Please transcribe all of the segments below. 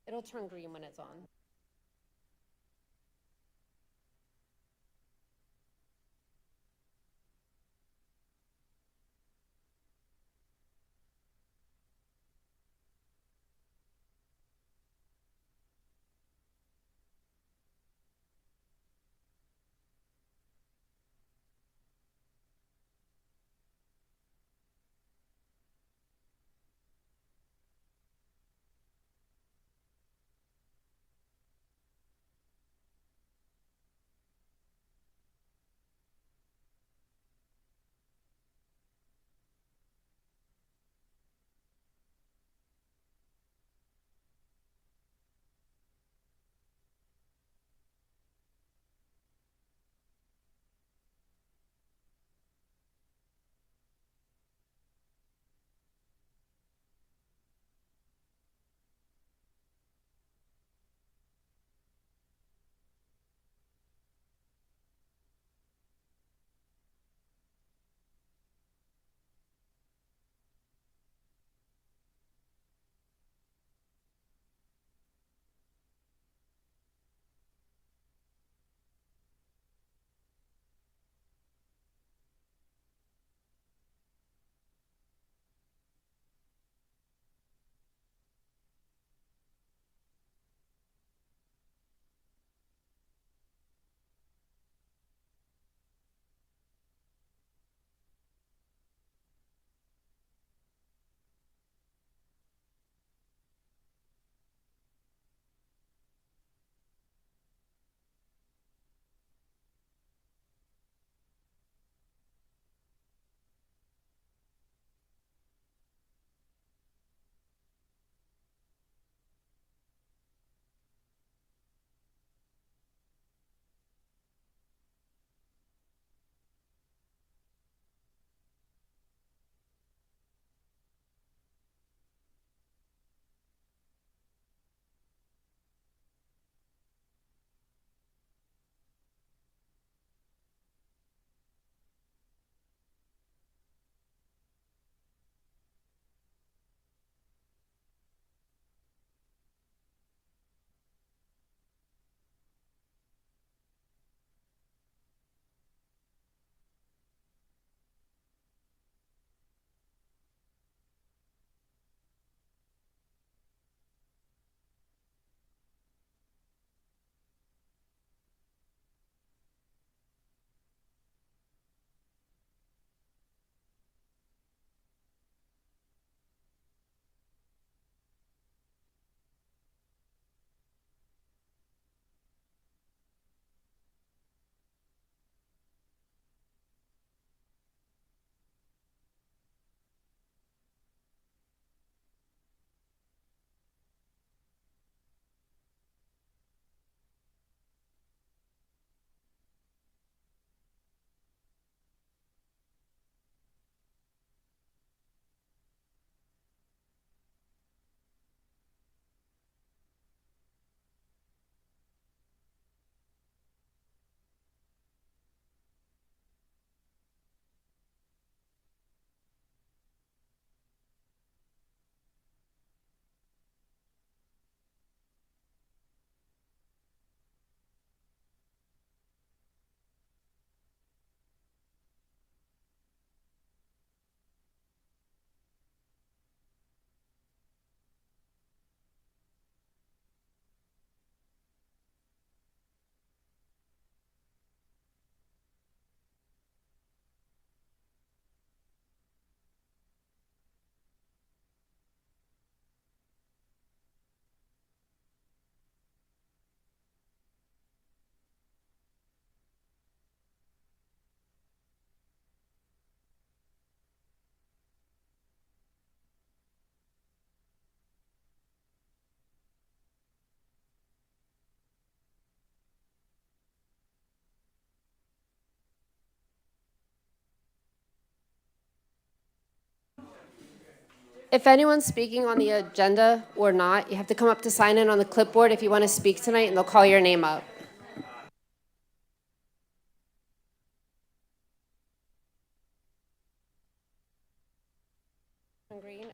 It'll turn green when it's on. If anyone's speaking on the agenda or not, you have to come up to sign in on the clipboard if you want to speak tonight, and they'll call your name up. Green.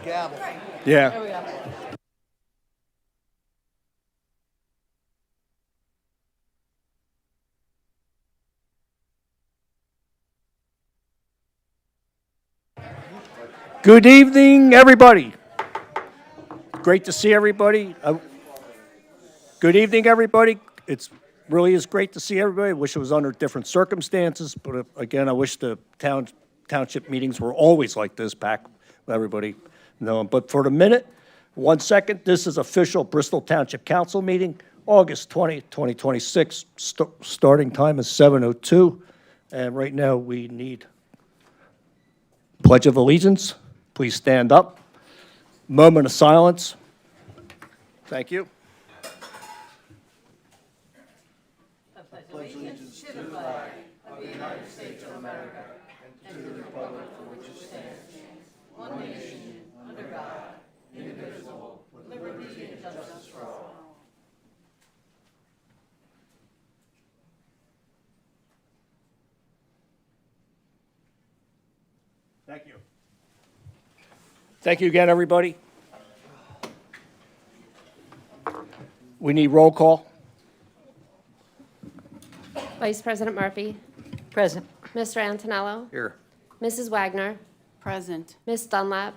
gavel. Yeah. Good evening, everybody. Great to see everybody. Good evening, everybody. It's really is great to see everybody. I wish it was under different circumstances, but again, I wish the township meetings were always like this, packed with everybody. No, but for the minute, 1 second, this is official Bristol Township Council meeting, August 20th, 2026. Starting time is 7:02, and right now we need Pledge of Allegiance. Please stand up. Moment of silence. Thank you. Thank you. Thank you again, everybody. We need roll call. Vice President Murphy, Present. Mr. Antonello, Here. Mrs. Wagner, Present. Ms. Dunlap,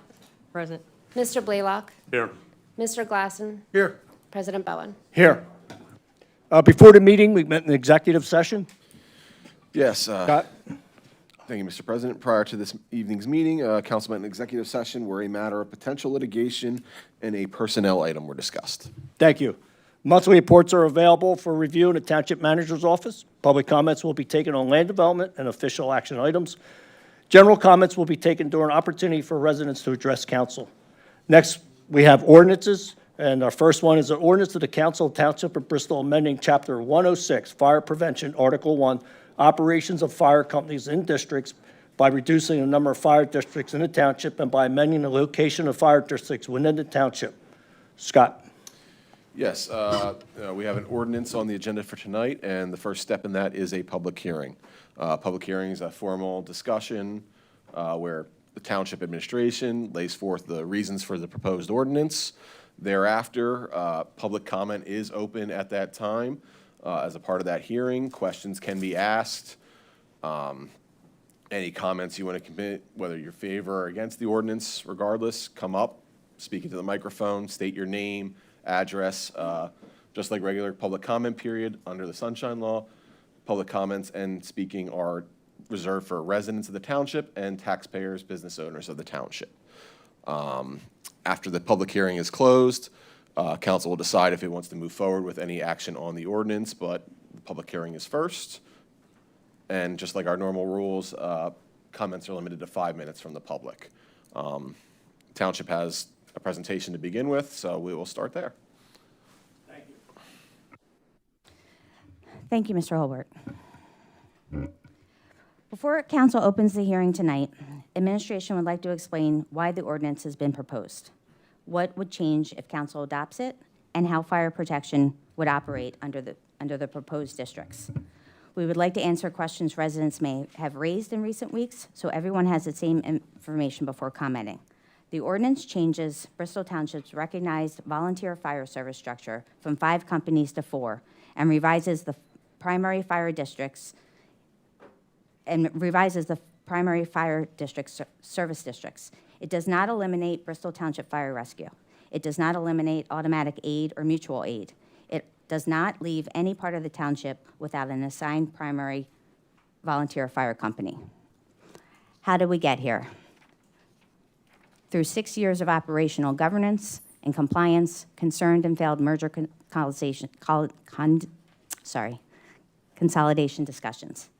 Present. Mr. Blaylock, Here. Mr. Glassen, Here. President Bowen. Here. Before the meeting, we met in executive session. Yes. Scott? Thank you, Mr. President. Prior to this evening's meeting, council met in executive session where a matter of potential litigation and a personnel item were discussed. Thank you. Monthly reports are available for review in the Township Manager's office. Public comments will be taken on land development and official action items. General comments will be taken during opportunity for residents to address council. Next, we have ordinances, and our first one is an ordinance to the Council of Township of Bristol amending Chapter 106, Fire Prevention, Article 1, Operations of Fire Companies in Districts by reducing the number of fire districts in the township and by amending the location of fire districts within the township. Scott? Yes, we have an ordinance on the agenda for tonight, and the first step in that is a public hearing. Public hearing is a formal discussion where the township administration lays forth the reasons for the proposed ordinance. Thereafter, public comment is open at that time. As a part of that hearing, questions can be asked. Any comments you want to commit, whether you're favor or against the ordinance, regardless, come up, speak into the microphone, state your name, address, just like regular public comment period under the Sunshine Law. Public comments and speaking are reserved for residents of the township and taxpayers, business owners of the township. After the public hearing is closed, council will decide if it wants to move forward with any action on the ordinance, but the public hearing is first. And just like our normal rules, comments are limited to 5 minutes from the public. Township has a presentation to begin with, so we will start there. Thank you. Thank you, Mr. Holbert. Before council opens the hearing tonight, administration would like to explain why the ordinance has been proposed, what would change if council adopts it, and how fire protection would operate under the proposed districts. We would like to answer questions residents may have raised in recent weeks, so everyone has the same information before commenting. The ordinance changes Bristol Township's recognized volunteer fire service structure from 5 companies to 4 and revises the primary fire districts service districts. It does not eliminate Bristol Township Fire Rescue. It does not eliminate automatic aid or mutual aid. It does not leave any part of the township without an assigned primary volunteer fire company. How did we get here? Through 6 years of operational governance and compliance, concerned and failed merger consolidation discussions.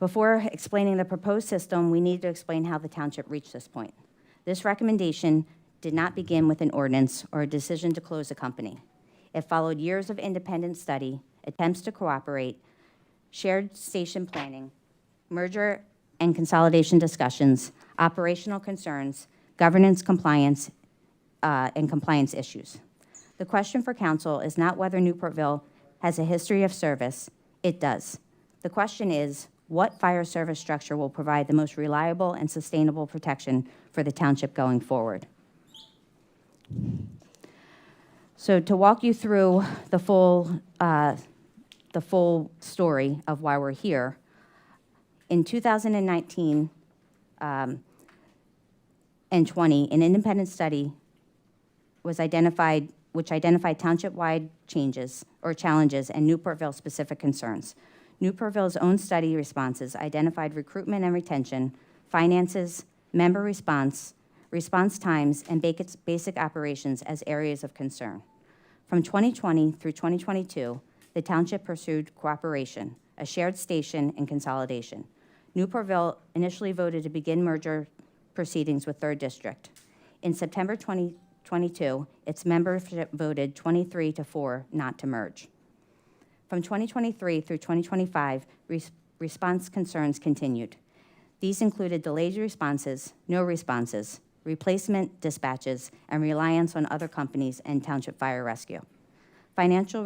Before explaining the proposed system, we need to explain how the township reached this point. This recommendation did not begin with an ordinance or a decision to close a company. It followed years of independent study, attempts to cooperate, shared station planning, merger and consolidation discussions, operational concerns, governance compliance, and compliance issues. The question for council is not whether Newportville has a history of service. It does. The question is, what fire service structure will provide the most reliable and sustainable protection for the township going forward. So to walk you through the full story of why we're here, in 2019 and 20, an independent study was identified, which identified township-wide changes or challenges and Newportville-specific concerns. Newportville's own study responses identified recruitment and retention, finances, member response, response times, and basic operations as areas of concern. From 2020 through 2022, the township pursued cooperation, a shared station, and consolidation. Newportville initially voted to begin merger proceedings with 3rd District. In September 2022, its membership voted 23-4 not to merge. From 2023 through 2025, response concerns continued. These included delayed responses, no responses, replacement dispatches, and reliance on other companies and township fire rescue. Financial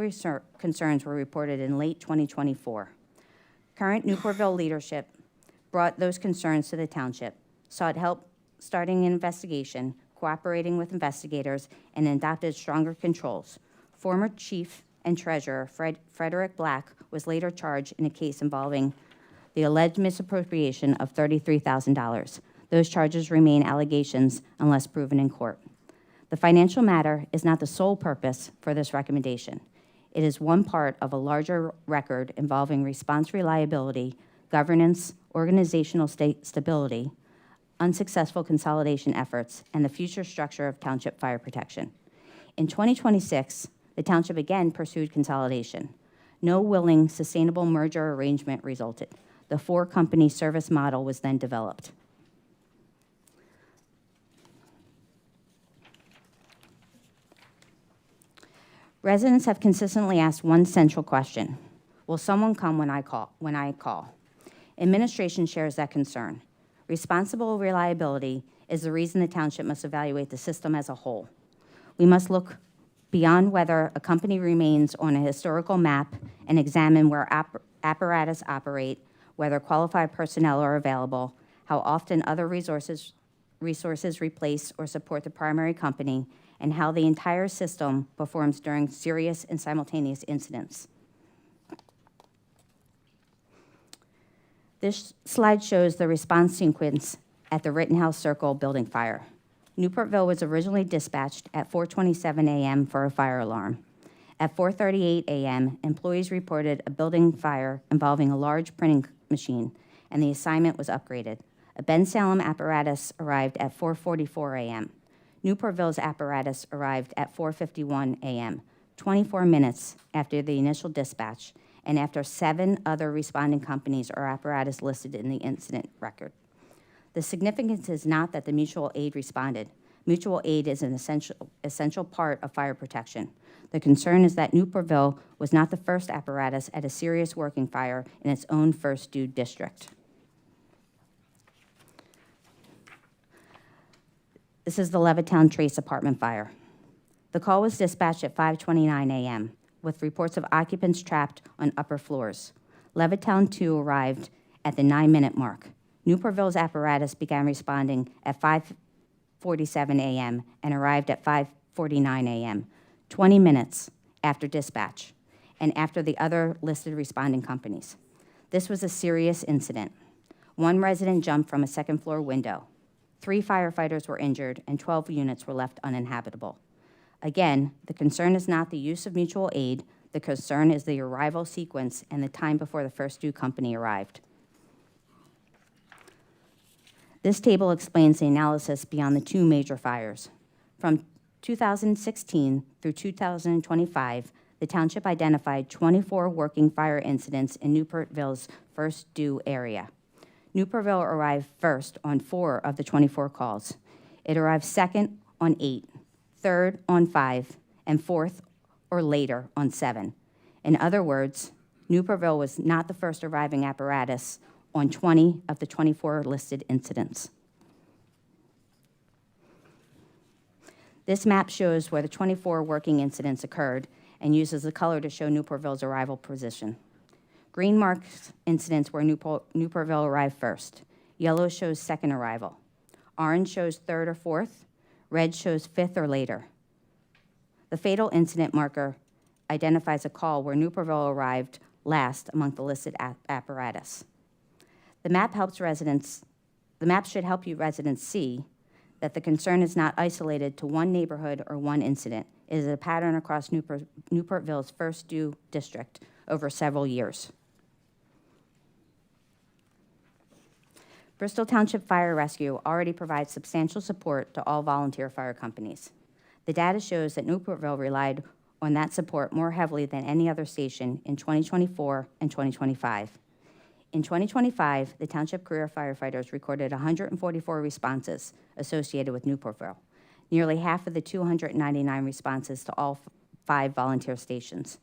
concerns were reported in late 2024. Current Newportville leadership brought those concerns to the township, sought help starting an investigation, cooperating with investigators, and adopted stronger controls. Former chief and treasurer Frederick Black was later charged in a case involving the alleged misappropriation of $33,000. Those charges remain allegations unless proven in court. The financial matter is not the sole purpose for this recommendation. It is one part of a larger record involving response reliability, governance, organizational stability, unsuccessful consolidation efforts, and the future structure of township fire protection. In 2026, the township again pursued consolidation. No willing, sustainable merger arrangement resulted. The 4-company service model was then developed. Residents have consistently asked one central question: will someone come when I call? Administration shares that concern. Responsible reliability is the reason the township must evaluate the system as a whole. We must look beyond whether a company remains on a historical map and examine where apparatus operate, whether qualified personnel are available, how often other resources replace or support the primary company, and how the entire system performs during serious and simultaneous incidents. This slide shows the response sequence at the Rittenhouse Circle building fire. Newportville was originally dispatched at 4:27 a.m. for a fire alarm. At 4:38 a.m., employees reported a building fire involving a large printing machine, and the assignment was upgraded. A Ben Salem apparatus arrived at 4:44 a.m. Newportville's apparatus arrived at 4:51 a.m., 24 minutes after the initial dispatch, and after 7 other responding companies or apparatus listed in the incident record. The significance is not that the mutual aid responded. Mutual aid is an essential part of fire protection. The concern is that Newportville was not the first apparatus at a serious working fire in its own first due district. This is the Levittown Trace apartment fire. The call was dispatched at 5:29 a.m. with reports of occupants trapped on upper floors. Levittown 2 arrived at the 9-minute mark. Newportville's apparatus began responding at 5:47 a.m. and arrived at 5:49 a.m., 20 minutes after dispatch and after the other listed responding companies. This was a serious incident. 1 resident jumped from a second-floor window. 3 firefighters were injured, and 12 units were left uninhabitable. Again, the concern is not the use of mutual aid. The concern is the arrival sequence and the time before the first due company arrived. This table explains the analysis beyond the 2 major fires. From 2016 through 2025, the township identified 24 working fire incidents in Newportville's first due area. Newportville arrived first on 4 of the 24 calls. It arrived second on 8, third on 5, and fourth or later on 7. In other words, Newportville was not the first arriving apparatus on 20 of the 24 listed incidents. This map shows where the 24 working incidents occurred and uses the color to show Newportville's arrival position. Green marks incidents where Newportville arrived first. Yellow shows second arrival. Orange shows third or fourth. Red shows fifth or later. The fatal incident marker identifies a call where Newportville arrived last among the listed apparatus. The map should help you residents see that the concern is not isolated to one neighborhood or one incident. It is a pattern across Newportville's first due district over several years. Bristol Township Fire Rescue already provides substantial support to all volunteer fire companies. The data shows that Newportville relied on that support more heavily than any other station in 2024 and 2025. In 2025, the Township career firefighters recorded 144 responses associated with Newportville, nearly half of the 299 responses to all 5 volunteer stations.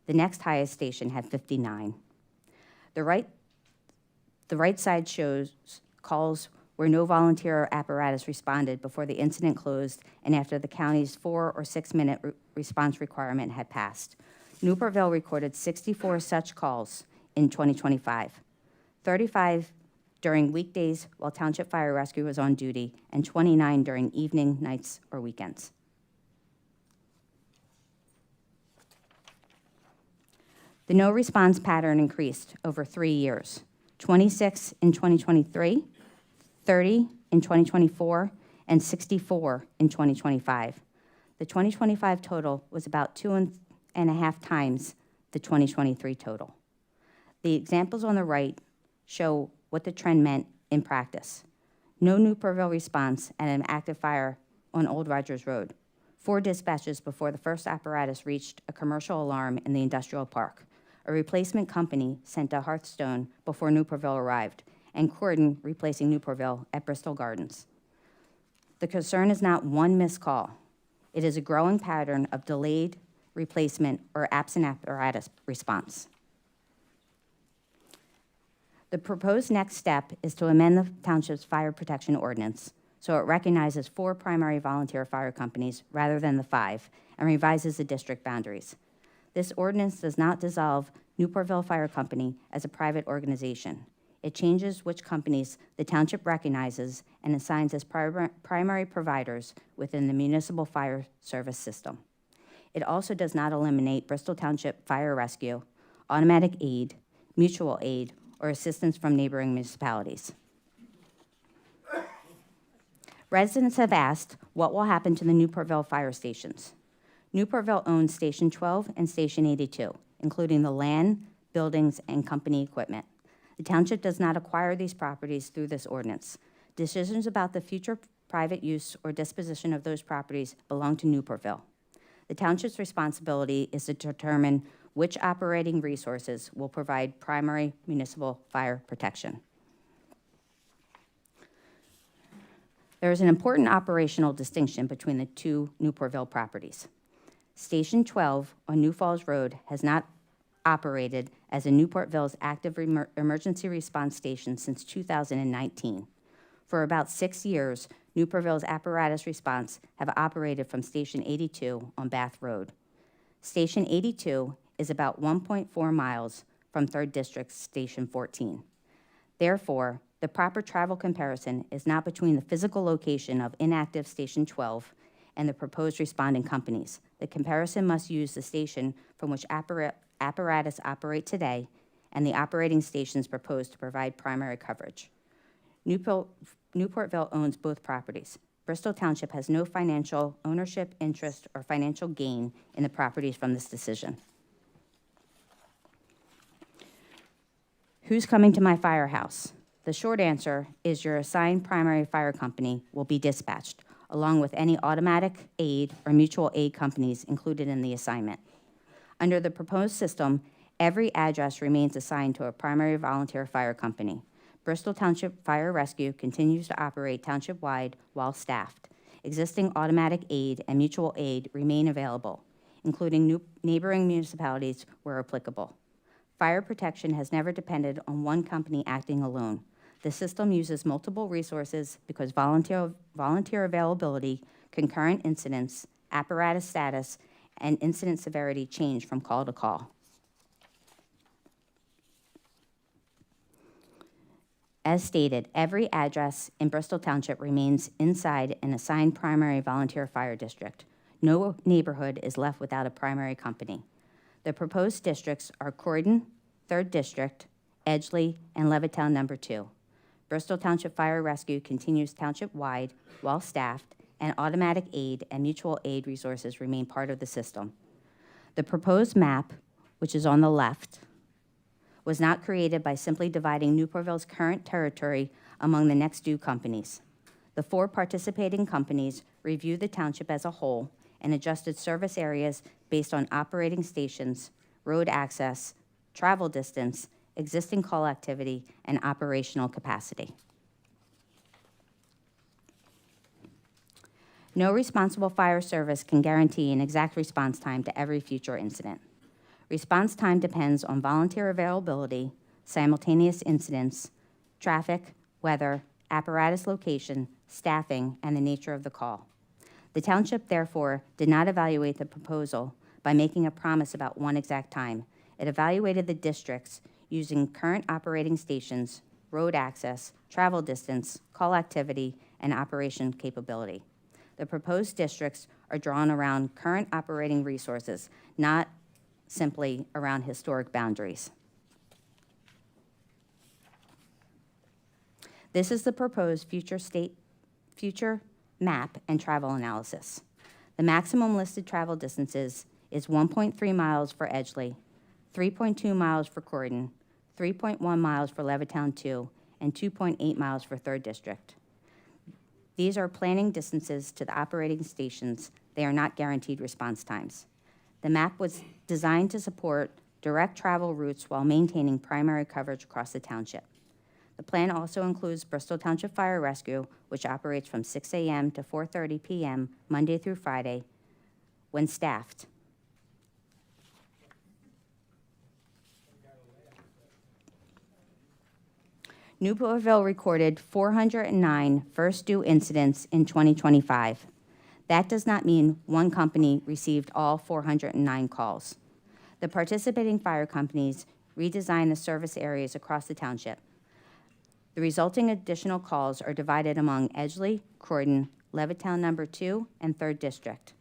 The next highest station had 59. The right side shows calls where no volunteer apparatus responded before the incident closed and after the county's 4 or 6 minute response requirement had passed. Newportville recorded 64 such calls in 2025, 35 during weekdays while Township Fire Rescue was on duty, and 29 during evening, nights, or weekends. The no response pattern increased over 3 years, 26 in 2023, 30 in 2024, and 64 in 2025. The 2025 total was about 2.5 times the 2023 total. The examples on the right show what the trend meant in practice. No Newportville response at an active fire on Old Rogers Road. 4 dispatches before the first apparatus reached a commercial alarm in the industrial park. A replacement company sent to Hearthstone before Newportville arrived, and Croydon replacing Newportville at Bristol Gardens. The concern is not one missed call. It is a growing pattern of delayed, replacement, or absent apparatus response. The proposed next step is to amend the Township's fire protection ordinance so it recognizes 4 primary volunteer fire companies rather than the 5 and revises the district boundaries. This ordinance does not dissolve Newportville Fire Company as a private organization. It changes which companies the Township recognizes and assigns as primary providers within the municipal fire service system. It also does not eliminate Bristol Township Fire Rescue, automatic aid, mutual aid, or assistance from neighboring municipalities. Residents have asked what will happen to the Newportville fire stations. Newportville owns Station 12 and Station 82, including the land, buildings, and company equipment. The Township does not acquire these properties through this ordinance. Decisions about the future private use or disposition of those properties belong to Newportville. The Township's responsibility is to determine which operating resources will provide primary municipal fire protection. There is an important operational distinction between the 2 Newportville properties. Station 12 on New Falls Road has not operated as a Newportville's active emergency response station since 2019. For about 6 years, Newportville's apparatus response have operated from Station 82 on Bath Road. Station 82 is about 1.4 miles from 3rd District's Station 14. Therefore, the proper travel comparison is not between the physical location of inactive Station 12 and the proposed responding companies. The comparison must use the station from which apparatus operate today and the operating stations proposed to provide primary coverage. Newportville owns both properties. Bristol Township has no financial ownership, interest, or financial gain in the properties from this decision. Who's coming to my firehouse? The short answer is your assigned primary fire company will be dispatched, along with any automatic aid or mutual aid companies included in the assignment. Under the proposed system, every address remains assigned to a primary volunteer fire company. Bristol Township Fire Rescue continues to operate township-wide while staffed. Existing automatic aid and mutual aid remain available, including neighboring municipalities where applicable. Fire protection has never depended on one company acting alone. The system uses multiple resources because volunteer availability, concurrent incidents, apparatus status, and incident severity change from call to call. As stated, every address in Bristol Township remains inside an assigned primary volunteer fire district. No neighborhood is left without a primary company. The proposed districts are Croydon, 3rd District, Edgeley, and Levittown Number 2. Bristol Township Fire Rescue continues township-wide, well-staffed, and automatic aid and mutual aid resources remain part of the system. The proposed map, which is on the left, was not created by simply dividing Newportville's current territory among the next due companies. The 4 participating companies reviewed the township as a whole and adjusted service areas based on operating stations, road access, travel distance, existing call activity, and operational capacity. No responsible fire service can guarantee an exact response time to every future incident. Response time depends on volunteer availability, simultaneous incidents, traffic, weather, apparatus location, staffing, and the nature of the call. The township, therefore, did not evaluate the proposal by making a promise about one exact time. It evaluated the districts using current operating stations, road access, travel distance, call activity, and operation capability. The proposed districts are drawn around current operating resources, not simply around historic boundaries. This is the proposed future map and travel analysis. The maximum listed travel distances is 1.3 miles for Edgeley, 3.2 miles for Croydon, 3.1 miles for Levittown 2, and 2.8 miles for 3rd District. These are planning distances to the operating stations. They are not guaranteed response times. The map was designed to support direct travel routes while maintaining primary coverage across the township. The plan also includes Bristol Township Fire Rescue, which operates from 6 a.m. to 4:30 p.m. Monday through Friday when staffed. Newportville recorded 409 first due incidents in 2025. That does not mean one company received all 409 calls. The participating fire companies redesigned the service areas across the township. The resulting additional calls are divided among Edgeley, Croydon, Levittown Number 2, and 3rd District.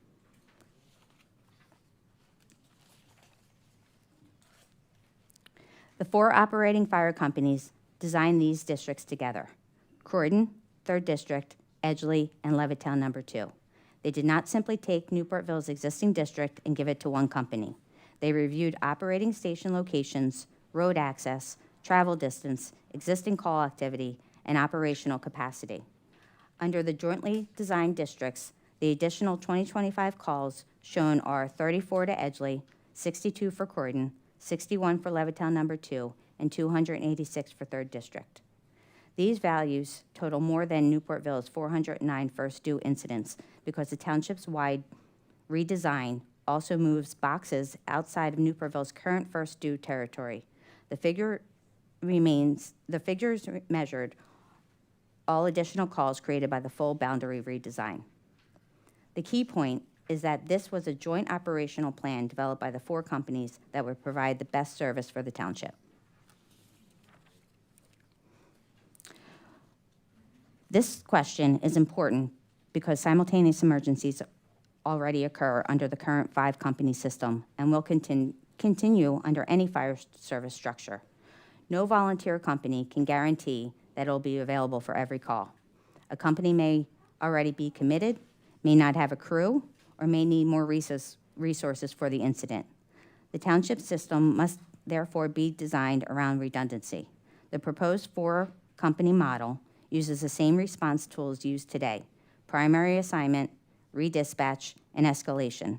The 4 operating fire companies designed these districts together: Croydon, 3rd District, Edgeley, and Levittown Number 2. They did not simply take Newportville's existing district and give it to one company. They reviewed operating station locations, road access, travel distance, existing call activity, and operational capacity. Under the jointly designed districts, the additional 2025 calls shown are 34 to Edgeley, 62 for Croydon, 61 for Levittown Number 2, and 286 for 3rd District. These values total more than Newportville's 409 first due incidents because the township's wide redesign also moves boxes outside of Newportville's current first due territory. The figures measured all additional calls created by the full boundary redesign. The key point is that this was a joint operational plan developed by the 4 companies that would provide the best service for the township. This question is important because simultaneous emergencies already occur under the current 5-company system and will continue under any fire service structure. No volunteer company can guarantee that it will be available for every call. A company may already be committed, may not have a crew, or may need more resources for the incident. The township system must therefore be designed around redundancy. The proposed 4-company model uses the same response tools used today: primary assignment, redispatch, and escalation,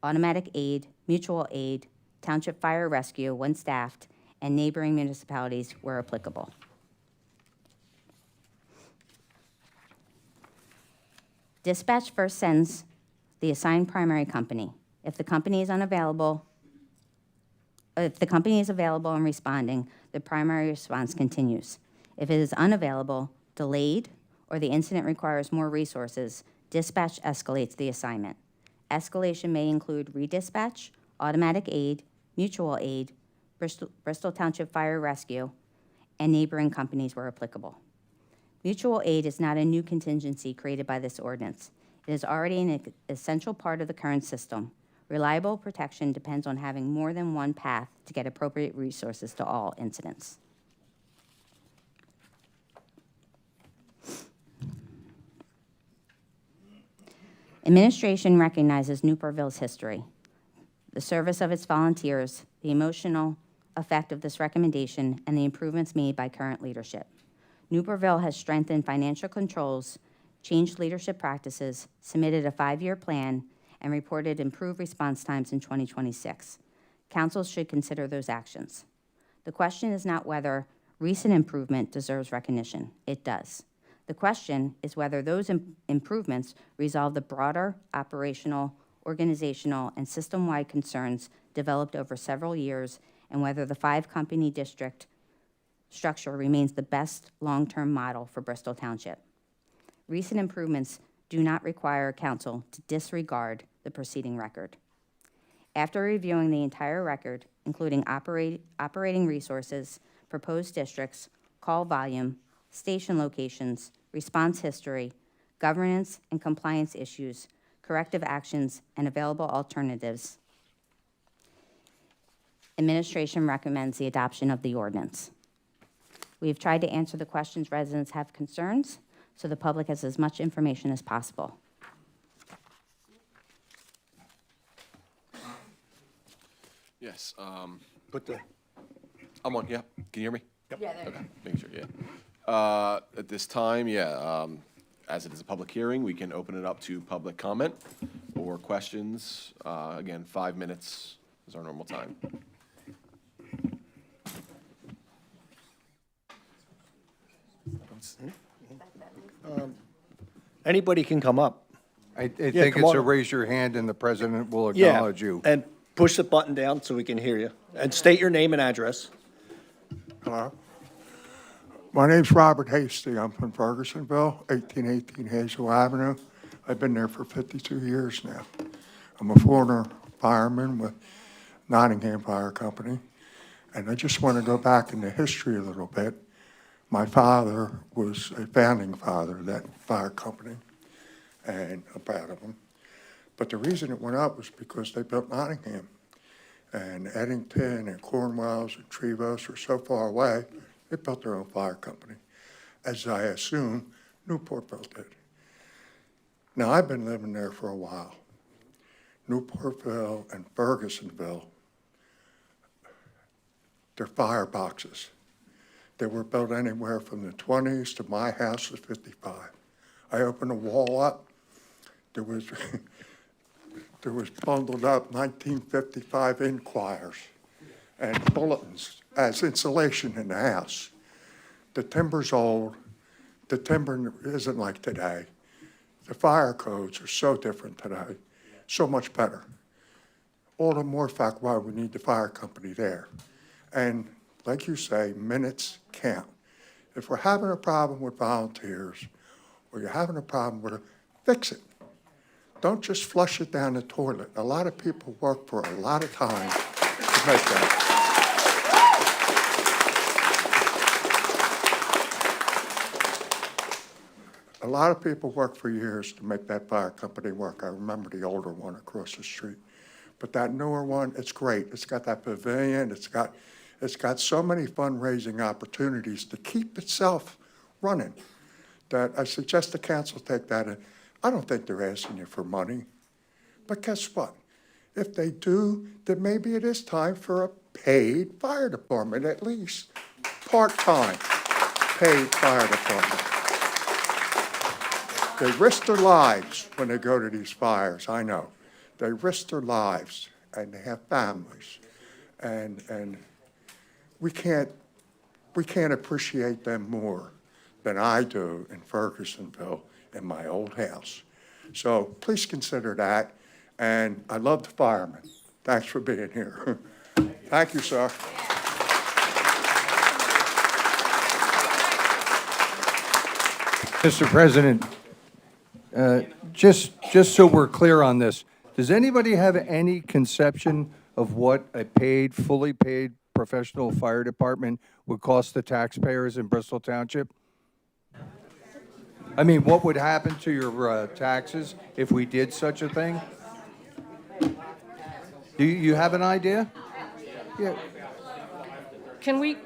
automatic aid, mutual aid, township fire rescue when staffed, and neighboring municipalities where applicable. Dispatch first sends the assigned primary company. If the company is available and responding, the primary response continues. If it is unavailable, delayed, or the incident requires more resources, dispatch escalates the assignment. Escalation may include redispatch, automatic aid, mutual aid, Bristol Township Fire Rescue, and neighboring companies where applicable. Mutual aid is not a new contingency created by this ordinance. It is already an essential part of the current system. Reliable protection depends on having more than one path to get appropriate resources to all incidents. Administration recognizes Newportville's history, the service of its volunteers, the emotional effect of this recommendation, and the improvements made by current leadership. Newportville has strengthened financial controls, changed leadership practices, submitted a 5-year plan, and reported improved response times in 2026. Council should consider those actions. The question is not whether recent improvement deserves recognition. It does. The question is whether those improvements resolve the broader operational, organizational, and system-wide concerns developed over several years, and whether the 5-company district structure remains the best long-term model for Bristol Township. Recent improvements do not require council to disregard the preceding record. After reviewing the entire record, including operating resources, proposed districts, call volume, station locations, response history, governance and compliance issues, corrective actions, and available alternatives, administration recommends the adoption of the ordinance. We have tried to answer the questions residents have concerns, so the public has as much information as possible. Yes, Put the, I'm on, yeah. Can you hear me? Yeah, there Okay, making sure, yeah. At this time, as it is a public hearing, we can open it up to public comment or questions. Again, 5 minutes is our normal time. anybody can come up. I think come it's on a up. raise your hand and the president will Yeah, acknowledge you. and push the button down so we can hear you. And state your name and address. Hello. My name's Robert Hasty. I'm from Fergusonville, 1818 Hazel Avenue. I've been there for 52 years now. I'm a former fireman with Nottingham Fire Company. And I just want to go back in the history a little bit. My father was a founding father of that fire company, and I'm proud of him. But the reason it went up was because they built Nottingham. And Eddington and Cornwalls and Trevose were so far away, they built their own fire company, as I assume Newportville did. Now, I've been living there for a while. Newportville and Fergusonville, they're fireboxes. They were built anywhere from the 20s to my house was 55. I opened a wall up, there was there was bundled up 1955 Inquires and bulletins as insulation in the house. The timber's old. The timber isn't like today. The fire codes are so different today, so much better. All the more fact why we need the fire company there. And like you say, minutes count. If we're having a problem with volunteers, or you're having a problem with it, fix it. Don't just flush it down the toilet. A lot of people work for a lot of time to make that. A lot of people work for years to make that fire company work. I remember the older one across the street. But that newer one, it's great. It's got that pavilion. It's got so many fundraising opportunities to keep itself running that I suggest the council take that in. I don't think they're asking you for money. But guess what? If they do, then maybe it is time for a paid fire department, at least part-time paid fire department. They risk their lives when they go to these fires, I know. They risk their lives, and they have families. And we can't appreciate them more than I do in Fergusonville in my old house. So please consider that, and I love the firemen. Thanks for being here. Thank you, sir. Mr. President, just so we're clear on this, does anybody have any conception of what a fully paid professional fire department would cost the taxpayers in Bristol Township? I mean, what would happen to your taxes if we did such a thing? Do you have an idea? Yeah. Can we,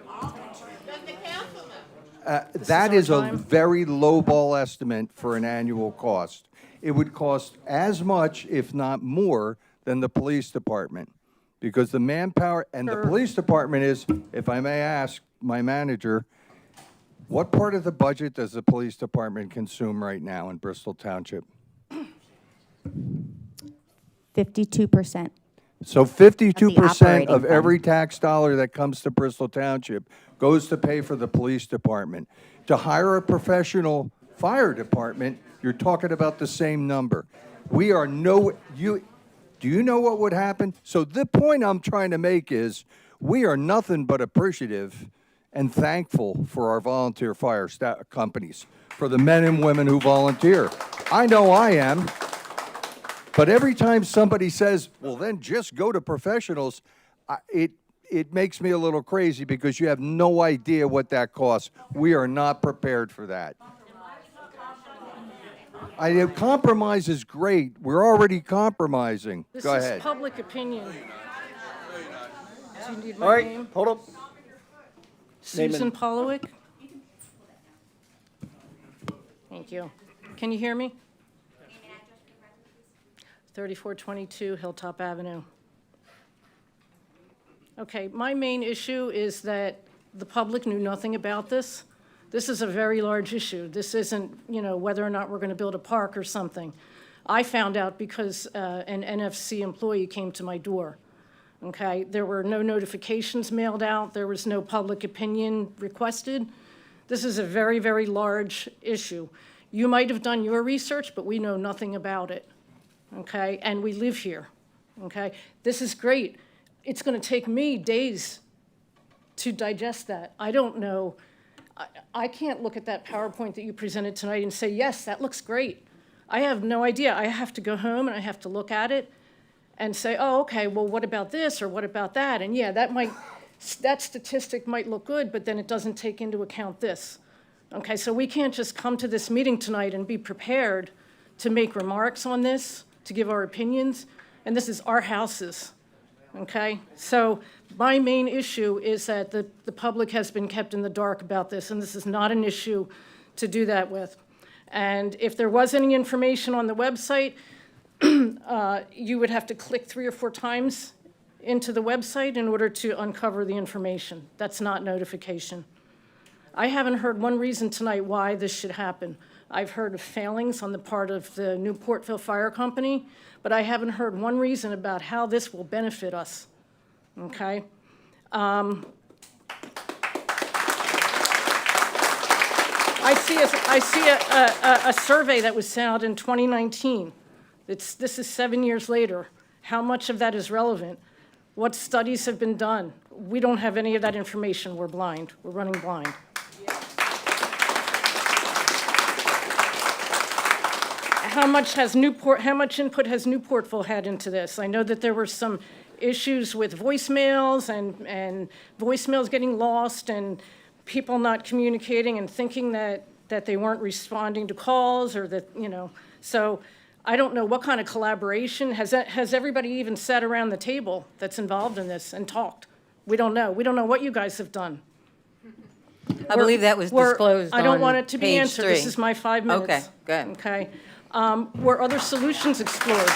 That our is a time. very lowball estimate for an annual cost. It would cost as much, if not more, than the police department. Because the manpower, and the Sure. police department is, if I may ask my manager, what part of the budget does the police department consume right now in Bristol Township? 52%. So 52% operating of fund. every tax dollar that comes to Bristol Township goes to pay for the police department. To hire a professional fire department, you're talking about the same number. We are do you know what would happen? So the point I'm trying to make is, we are nothing but appreciative and thankful for our volunteer fire companies, for the men and women who volunteer. I know I am. But every time somebody says, well, then just go to professionals, it makes me a little crazy because you have no idea what that costs. We are not prepared for that. Compromise is great. We're already compromising. this Go is ahead. public opinion. Do you need All my right, name? hold up. Name Susan and- Polowick? Thank you. Can you hear me? 3422 Hilltop Avenue. Okay, my main issue is that the public knew nothing about this. This is a very large issue. This isn't, whether or not we're going to build a park or something. I found out because an NFC employee came to my door, okay? There were no notifications mailed out. There was no public opinion requested. This is a very, very large issue. You might have done your research, but we know nothing about it, okay? And we live here, okay? This is great. It's going to take me days to digest that. I don't know. I can't look at that PowerPoint that you presented tonight and say, yes, that looks great. I have no idea. I have to go home and I have to look at it and say, oh, okay, well, what about this or what about that? And yeah, that statistic might look good, but then it doesn't take into account this. Okay, so we can't just come to this meeting tonight and be prepared to make remarks on this, to give our opinions, and this is our houses. Okay, so my main issue is that the public has been kept in the dark about this, and this is not an issue to do that with. And if there was any information on the website, you would have to click 3 or 4 times into the website in order to uncover the information. That's not notification. I haven't heard one reason tonight why this should happen. I've heard of failings on the part of the Newportville Fire Company, but I haven't heard one reason about how this will benefit us, okay? I see a survey that was sent out in 2019. This is 7 years later. How much of that is relevant? What studies have been done? We don't have any of that information. We're blind. We're running blind. How much input has Newportville had into this? I know that there were some issues with voicemails and voicemails getting lost and people not communicating and thinking that they weren't responding to calls or that, so I don't know what kind of collaboration. Has everybody even sat around the table that's involved in this and talked? We don't know. We don't know what you guys have done. I believe that was disclosed I don't on want it to be page answered. This 3. is my 5 minutes. Okay, go ahead. Okay. Were other solutions explored?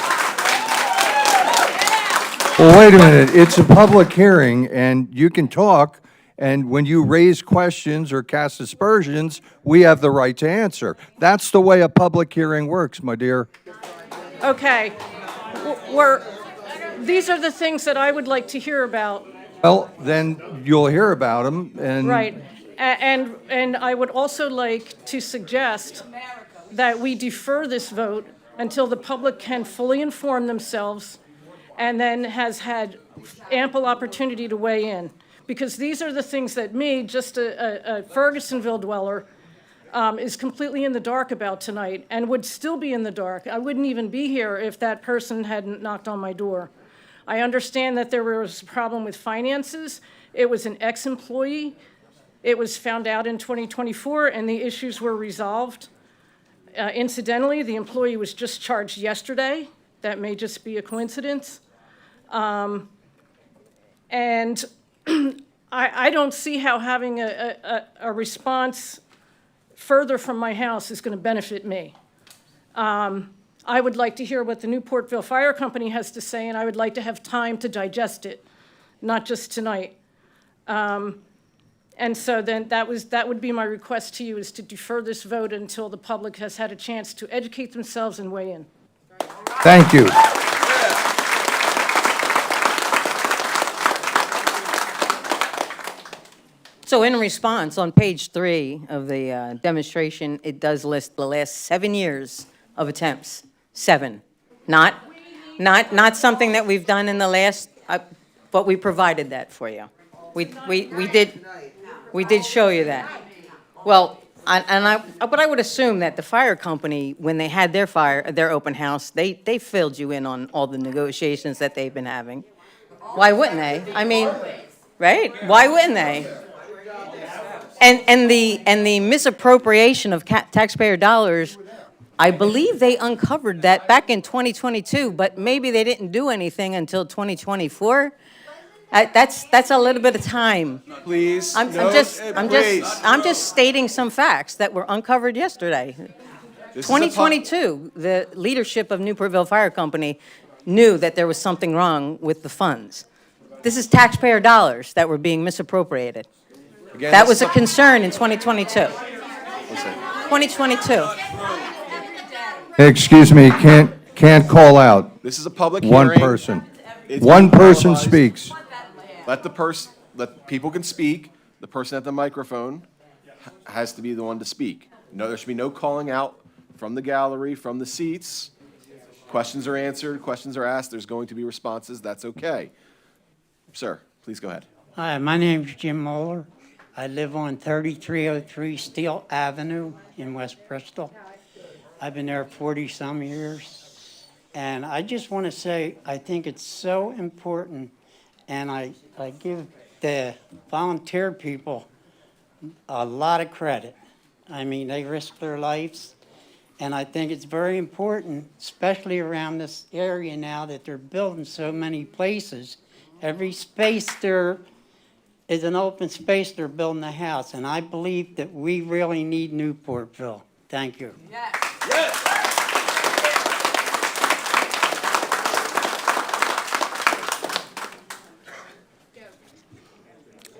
Well, wait a minute, it's a public hearing, and you can talk, and when you raise questions or cast aspersions, we have the right to answer. That's the way a public hearing works, my dear. Okay. These are the things that I would like to hear about. Well, then you'll hear about them, and... Right. And I would also like to suggest that we defer this vote until the public can fully inform themselves and then has had ample opportunity to weigh in. Because these are the things that me, just a Fergusonville dweller, is completely in the dark about tonight and would still be in the dark. I wouldn't even be here if that person hadn't knocked on my door. I understand that there was a problem with finances It was an ex-employee. It was found out in 2024, and the issues were resolved. Incidentally, the employee was just charged yesterday. That may just be a coincidence. And I don't see how having a response further from my house is going to benefit me. I would like to hear what the Newportville Fire Company has to say, and I would like to have time to digest it, not just tonight. And so then that would be my request to you, is to defer this vote until the public has had a chance to educate themselves and weigh in. Thank you. So in response, on page 3 of the demonstration, it does list the last 7 years of attempts. 7. Not something that we've done in the last, but we provided that for you. We did show you that. Well, but I would assume that the fire company, when they had their open house, they filled you in on all the negotiations that they've been having. Why wouldn't they? I mean, right? Why wouldn't they? And the misappropriation of taxpayer dollars, I believe they uncovered that back in 2022, but maybe they didn't do anything until 2024. That's a little bit of time. Please, I'm please. just stating some facts that were uncovered yesterday. This is a 2022, the leadership of Newportville Fire Company knew that there was something wrong with the funds. This is taxpayer dollars that were being misappropriated. Again, That this was is a concern in 2022. Listen, 2022. Excuse me, can't call out this is a public one hearing. person. It's One being person televised. speaks. Let people can speak. The person at the microphone has to be the one to speak. No, there should be no calling out from the gallery, from the seats. Questions are answered, questions are asked, there's going to be responses, that's okay. Sir, please go ahead. Hi, my name's Jim Moeller. I live on 3303 Steel Avenue in West Bristol. I've been there 40-some years. And I just want to say, I think it's so important, and I give the volunteer people a lot of credit. I mean, they risk their lives, and I think it's very important, especially around this area now that they're building so many places. Every space there is an open space, they're building a house, and I believe that we really need Newportville. Thank you.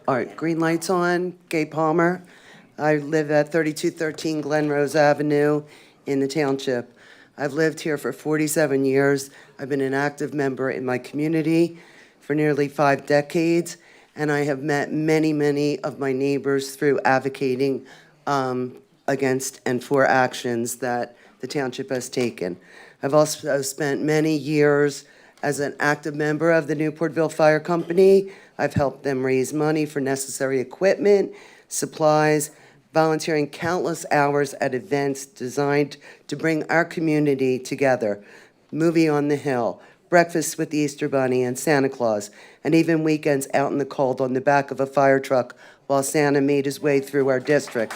All right, green lights on. Gay Palmer. I live at 3213 Glen Rose Avenue in the township. I've lived here for 47 years. I've been an active member in my community for nearly 5 decades, and I have met many, many of my neighbors through advocating against and for actions that the township has taken. I've also spent many years as an active member of the Newportville Fire Company. I've helped them raise money for necessary equipment, supplies, volunteering countless hours at events designed to bring our community together. Movie on the Hill, breakfast with the Easter Bunny and Santa Claus, and even weekends out in the cold on the back of a fire truck while Santa made his way through our district,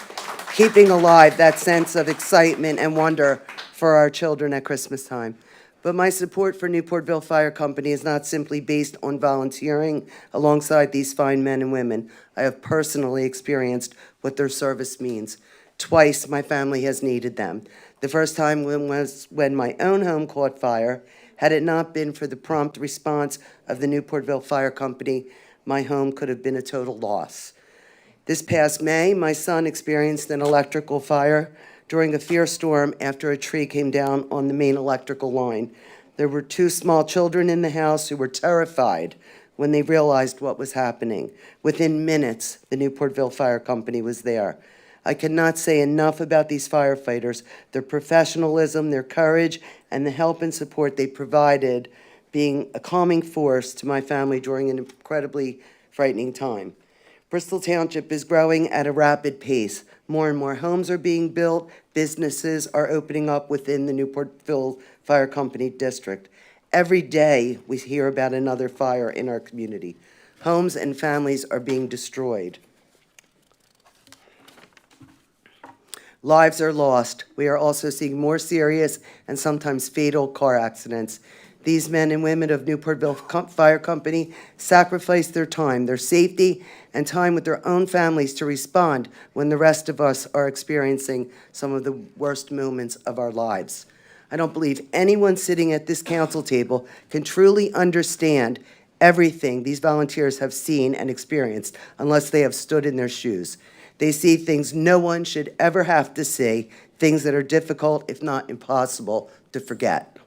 keeping alive that sense of excitement and wonder for our children at Christmas time. But my support for Newportville Fire Company is not simply based on volunteering alongside these fine men and women. I have personally experienced what their service means. Twice my family has needed them. The first time was when my own home caught fire. Had it not been for the prompt response of the Newportville Fire Company, my home could have been a total loss. This past May, my son experienced an electrical fire during a fierce storm after a tree came down on the main electrical line. There were 2 small children in the house who were terrified when they realized what was happening. Within minutes, the Newportville Fire Company was there. I cannot say enough about these firefighters, their professionalism, their courage, and the help and support they provided, being a calming force to my family during an incredibly frightening time. Bristol Township is growing at a rapid pace. More and more homes are being built. Businesses are opening up within the Newportville Fire Company district. Every day, we hear about another fire in our community. Homes and families are being destroyed. Lives are lost. We are also seeing more serious and sometimes fatal car accidents. These men and women of Newportville Fire Company sacrifice their time, their safety, and time with their own families to respond when the rest of us are experiencing some of the worst moments of our lives. I don't believe anyone sitting at this council table can truly understand everything these volunteers have seen and experienced unless they have stood in their shoes. They see things no one should ever have to see, things that are difficult, if not impossible, to forget.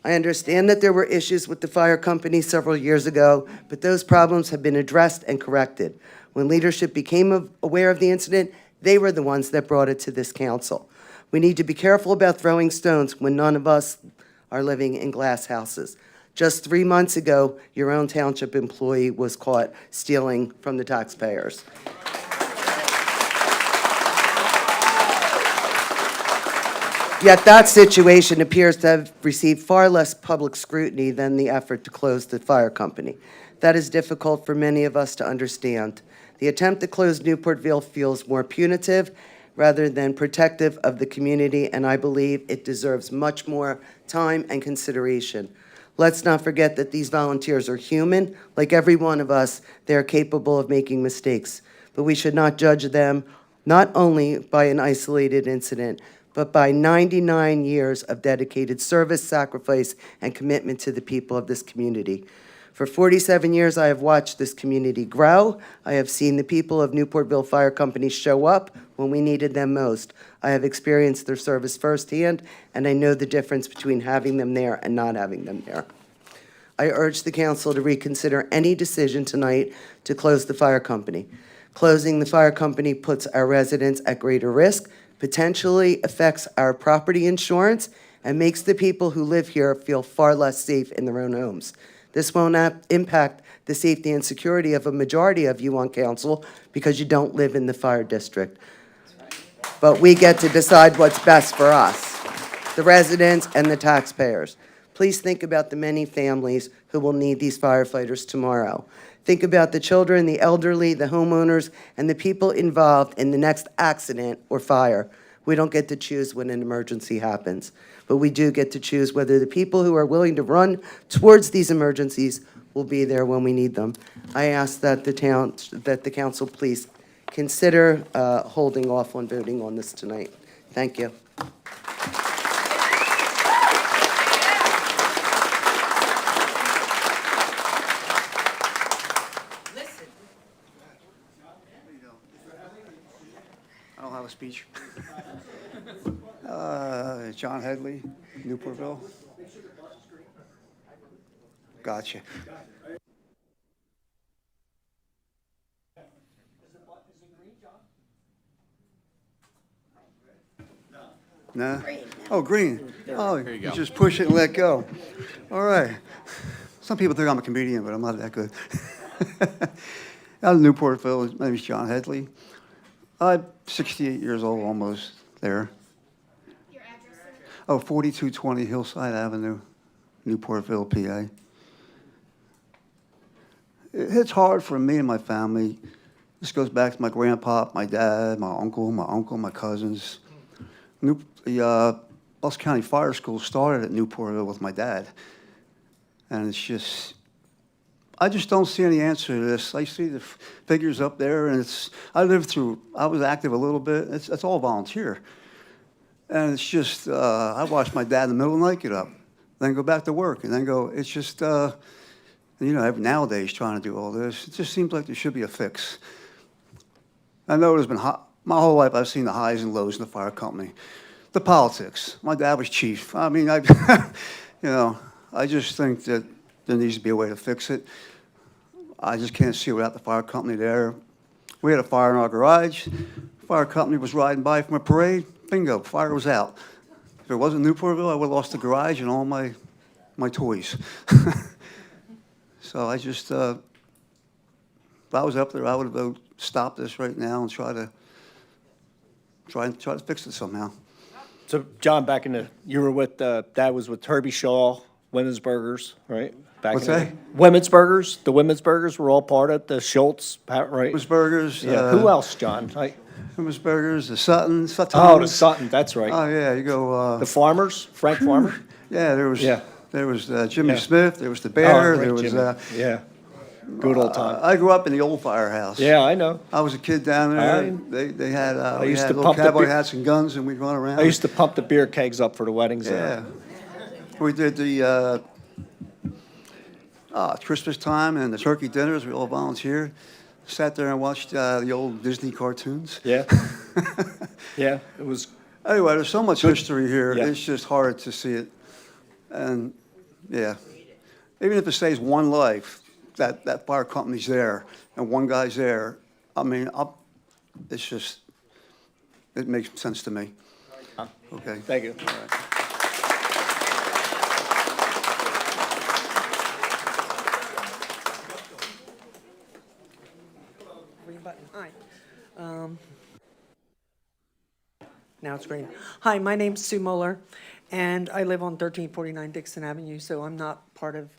I understand that there were issues with the fire company several years ago, but those problems have been addressed and corrected. When leadership became aware of the incident, they were the ones that brought it to this council. We need to be careful about throwing stones when none of us are living in glass houses. Just 3 months ago, your own township employee was caught stealing from the taxpayers. Yet that situation appears to have received far less public scrutiny than the effort to close the fire company. That is difficult for many of us to understand. The attempt to close Newportville feels more punitive rather than protective of the community, and I believe it deserves much more time and consideration. Let's not forget that these volunteers are human. Like every one of us, they are capable of making mistakes. But we should not judge them not only by an isolated incident, but by 99 years of dedicated service, sacrifice, and commitment to the people of this community. For 47 years, I have watched this community grow. I have seen the people of Newportville Fire Company show up when we needed them most. I have experienced their service firsthand, and I know the difference between having them there and not having them there. I urge the council to reconsider any decision tonight to close the fire company. Closing the fire company puts our residents at greater risk, potentially affects our property insurance, and makes the people who live here feel far less safe in their own homes. This won't impact the safety and security of a majority of you on council because you don't live in the fire district. But we get to decide what's best for us, the residents and the taxpayers. Please think about the many families who will need these firefighters tomorrow. Think about the children, the elderly, the homeowners, and the people involved in the next accident or fire. We don't get to choose when an emergency happens, but we do get to choose whether the people who are willing to run towards these emergencies will be there when we need them. I ask that the council please consider holding off on voting on this tonight. Thank you. I don't have a speech. John Headley, Newportville. Gotcha. No? Oh, green. Oh, you just push it and let go. All right. Some people think I'm a comedian, but I'm not that good. Out of Newportville, my name is John Headley. I'm 68 years old, almost there. Your address, sir? Oh, 4220 Hillside Avenue, Newportville, PA. It's hard for me and my family. This goes back to my grandpa, my dad, my uncle, my cousins. The Bucks County Fire School started at Newportville with my dad. And it's just, I just don't see any answer to this. I see the figures up there, and I was active a little bit. It's all volunteer. And it's just, I watch my dad in the middle of the night get up, then go back to work, and then go, it's just, nowadays trying to do all this, it just seems like there should be a fix. I know there's been, my whole life I've seen the highs and lows in the fire company. The politics. My dad was chief. I mean, I just think that there needs to be a way to fix it. I just can't see without the fire company there. We had a fire in our garage. Fire company was riding by from a parade. Bingo, fire was out. If it wasn't Newportville, I would have lost the garage and all my toys. So I just, if I was up there, I would have stopped this right now and try to fix it somehow. So, John, you were with, Dad was with Herbie Shaw, Winners Burgers, right? back What's in the that? day. Women's Burgers, the Women's Burgers were all part of the Schultz, right? Who's Burgers? Yeah, who else, John? Who's Burgers, the Suttons, Suttons. Oh, the Sutton, that's right. Oh, yeah, you go, The Farmers, Frank Farmer? yeah, there was, Yeah. Jimmy Yeah. Smith, there was the Oh, Bear, right, there was, Jimmy. Yeah, good old time. I grew up in the old firehouse. Yeah, I know. I was a kid down there. They had, we used had to little pump the cowboy beer- hats and guns, and we'd run around. I used to pump the beer kegs up for the weddings there. Yeah. We did the Christmas time and the turkey dinners. We all volunteered. Sat there and watched the old Disney cartoons. Yeah. Yeah, it was, Anyway, there's so much history here. Yeah. It's just hard to see it. And, yeah, even if it saves one life, that fire company's there and one guy's there, I mean, it's just, it makes sense to me. Okay. thank you. Green button, hi. Now it's green. Hi, my name's Sue Moeller, and I live on 1349 Dixon Avenue, so I'm not part of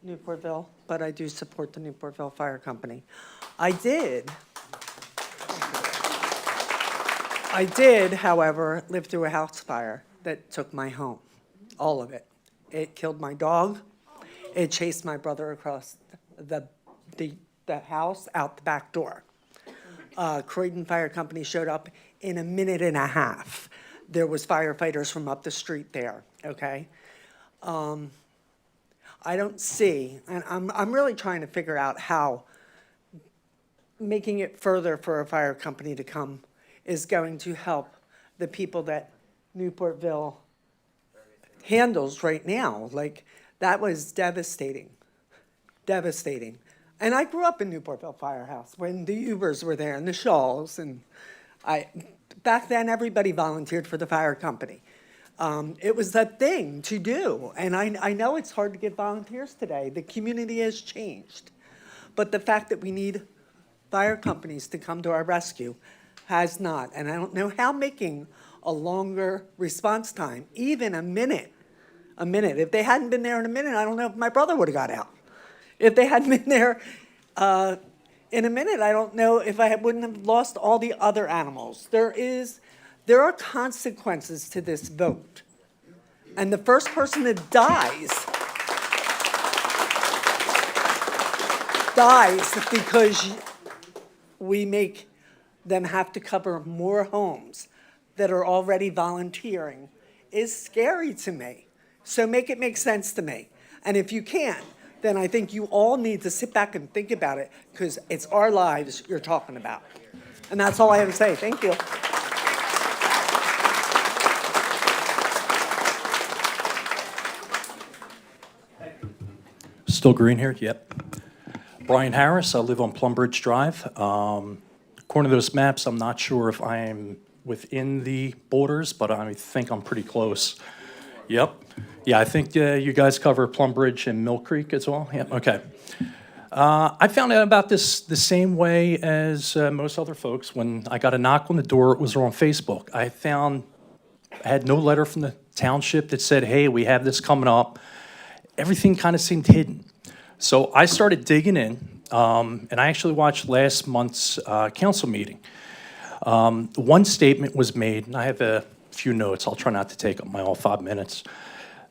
Newportville, but I do support the Newportville Fire Company. I did, however, live through a house fire that took my home, all of it. It killed my dog. It chased my brother across the house out the back door. Croydon Fire Company showed up in a minute and a half. There was firefighters from up the street there, okay? I don't see, and I'm really trying to figure out how making it further for a fire company to come is going to help the people that Newportville handles right now. Like, that was devastating, devastating. And I grew up in Newportville Firehouse when the Ubers were there and the Shawls, and back then everybody volunteered for the fire company. It was a thing to do, and I know it's hard to get volunteers today. The community has changed. But the fact that we need fire companies to come to our rescue has not. And I don't know how making a longer response time, even a minute, if they hadn't been there in a minute, I don't know if my brother would have got out. If they hadn't been there in a minute, I don't know if I wouldn't have lost all the other animals. There are consequences to this vote. And the first person that dies because we make them have to cover more homes that are already volunteering is scary to me. So make it make sense to me. And if you can't, then I think you all need to sit back and think about it, because it's our lives you're talking about. And that's all I have to say. Thank you. Still green here? Yep. Brian Harris, I live on Plumbridge Drive. According to those maps, I'm not sure if I am within the borders, but I think I'm pretty close. Yep. Yeah, I think you guys cover Plumbridge and Mill Creek as well? Yep, okay. I found out about this the same way as most other folks. When I got a knock on the door, it was on Facebook. I had no letter from the township that said, hey, we have this coming up. Everything kind of seemed hidden. So I started digging in, and I actually watched last month's council meeting. One statement was made, and I have a few notes. I'll try not to take up my all 5 minutes.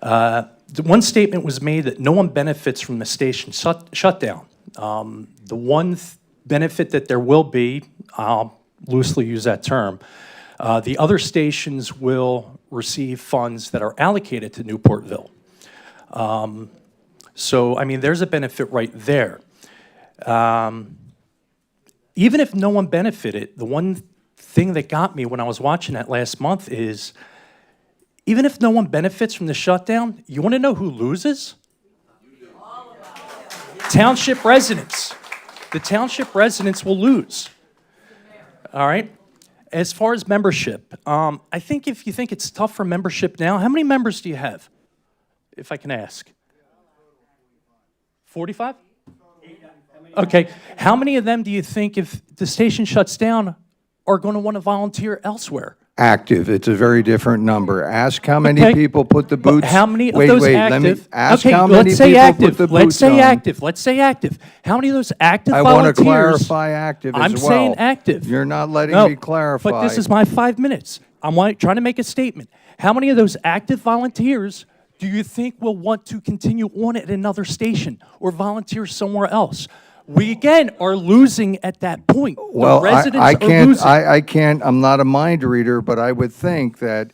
The one statement was made that no one benefits from the station shutdown. The one benefit that there will be, I'll loosely use that term, the other stations will receive funds that are allocated to Newportville. So, I mean, there's a benefit right there. Even if no one benefited, the one thing that got me when I was watching that last month is, even if no one benefits from the shutdown, you want to know who loses? Township residents. The township residents will lose. All right? As far as membership, I think if you think it's tough for membership now, how many members do you have, if I can ask? 45? Okay. How many of them do you think, if the station shuts down, are going to want to volunteer elsewhere? Active, it's a very different number. Ask how many Okay. people put the But boots. how many of wait, those wait, let me active? ask Okay, how many let's say people active. put the Let's boots say on. active. Let's say active. How many of those active I volunteers? want to clarify active as I'm well. saying active. You're not letting No, me clarify. But this is my 5 minutes. Trying to make a statement. How many of those active volunteers do you think will want to continue on at another station or volunteer somewhere else? We again are losing at that point. Well, the residents I are can't, losing. I can't, I'm not a mind reader, but I would think that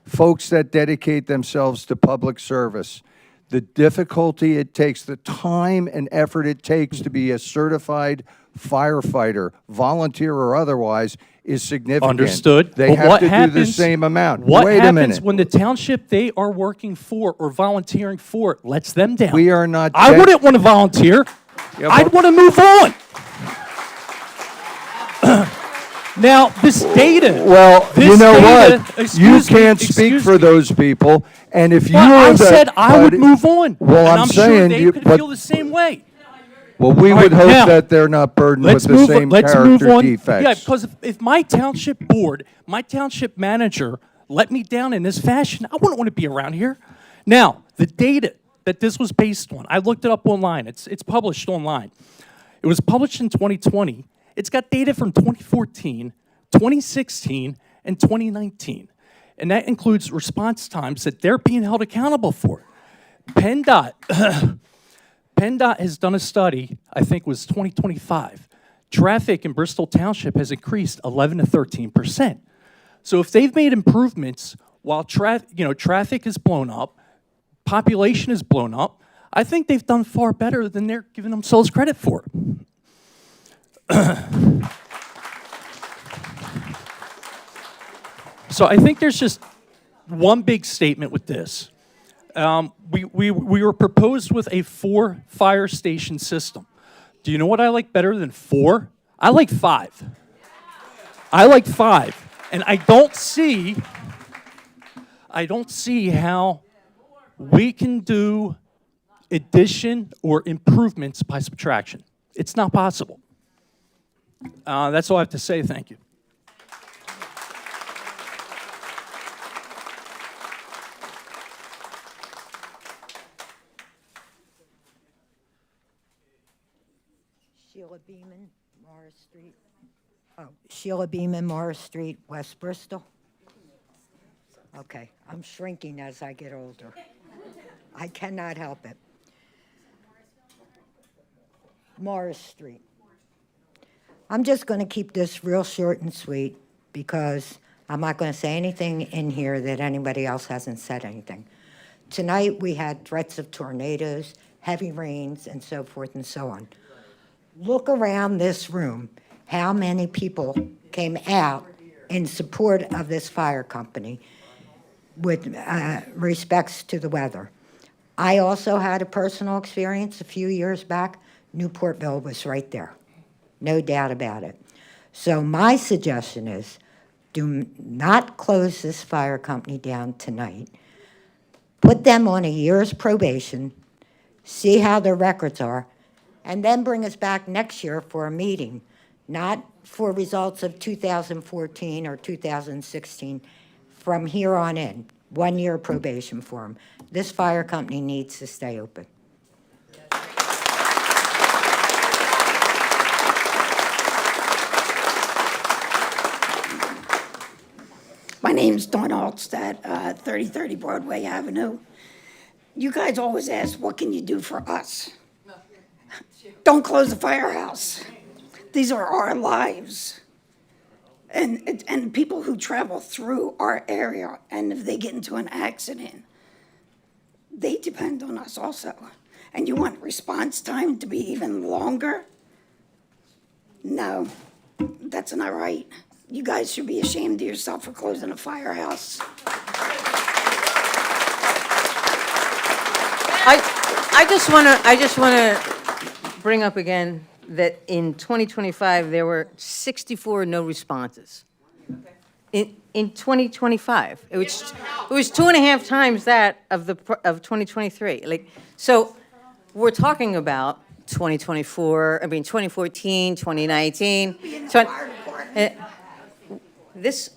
folks that dedicate themselves to public service, the difficulty it takes, the time and effort it takes to be a certified firefighter, volunteer or otherwise, is significant. Understood. They But have what to do the happens- same amount. What Wait a happens minute. when the township they are working for or volunteering for lets them down? We are not I dead- wouldn't want to volunteer. Yeah, I'd but- want to move on. Now, this data. Well, this you know data, what? You excuse me, can't speak excuse for me. those people, and if Well, you're I the... said I would but- move on. Well, and I'm sure saying they you- could but- feel the same way. Well, we All would right, hope now, that they're not burdened with the same Let's move character on. defects. Yeah, because if my township board, my township manager let me down in this fashion, I wouldn't want to be around here. Now, the data that this was based on, I looked it up online. It's published online. It was published in 2020. It's got data from 2014, 2016, and 2019. And that includes response times that they're being held accountable for. PennDOT has done a study, I think it was 2025. Traffic in Bristol Township has increased 11 to 13%. So if they've made improvements while traffic is blown up, population is blown up, I think they've done far better than they're giving themselves credit for. So I think there's just one big statement with this. We were proposed with a 4 fire station system. Do you know what I like better than 4? I like 5. I like 5. And I don't see how we can do addition or improvements by subtraction. It's not possible. That's all I have to say. Thank you. Sheila Beeman, Morris Street. Oh, Sheila Beeman, Morris Street, West Bristol. Okay, I'm shrinking as I get older. I cannot help it. Morris Street. I'm just going to keep this real short and sweet because I'm not going to say anything in here that anybody else hasn't said anything. Tonight, we had threats of tornadoes, heavy rains, and so forth and so on. Look around this room, how many people came out in support of this fire company with respects to the weather. I also had a personal experience a few years back. Newportville was right there, no doubt about it. So my suggestion is, do not close this fire company down tonight. Put them on a year's probation, see how their records are, and then bring us back next year for a meeting, not for results of 2014 or 2016, from here on in, 1 year probation for them. This fire company needs to stay open. My name's Dawn Altstadt, 3030 Broadway Avenue. You guys always ask, what can you do for us? Don't close the firehouse. These are our lives. And people who travel through our area, and if they get into an accident, they depend on us also. And you want response time to be even longer? No, that's not right. You guys should be ashamed of yourself for closing a firehouse. I just want to bring up again that in 2025, there were 64 no responses. In 2025, it was 2.5 times that of 2023. Like, so we're talking about 2014, 2019, this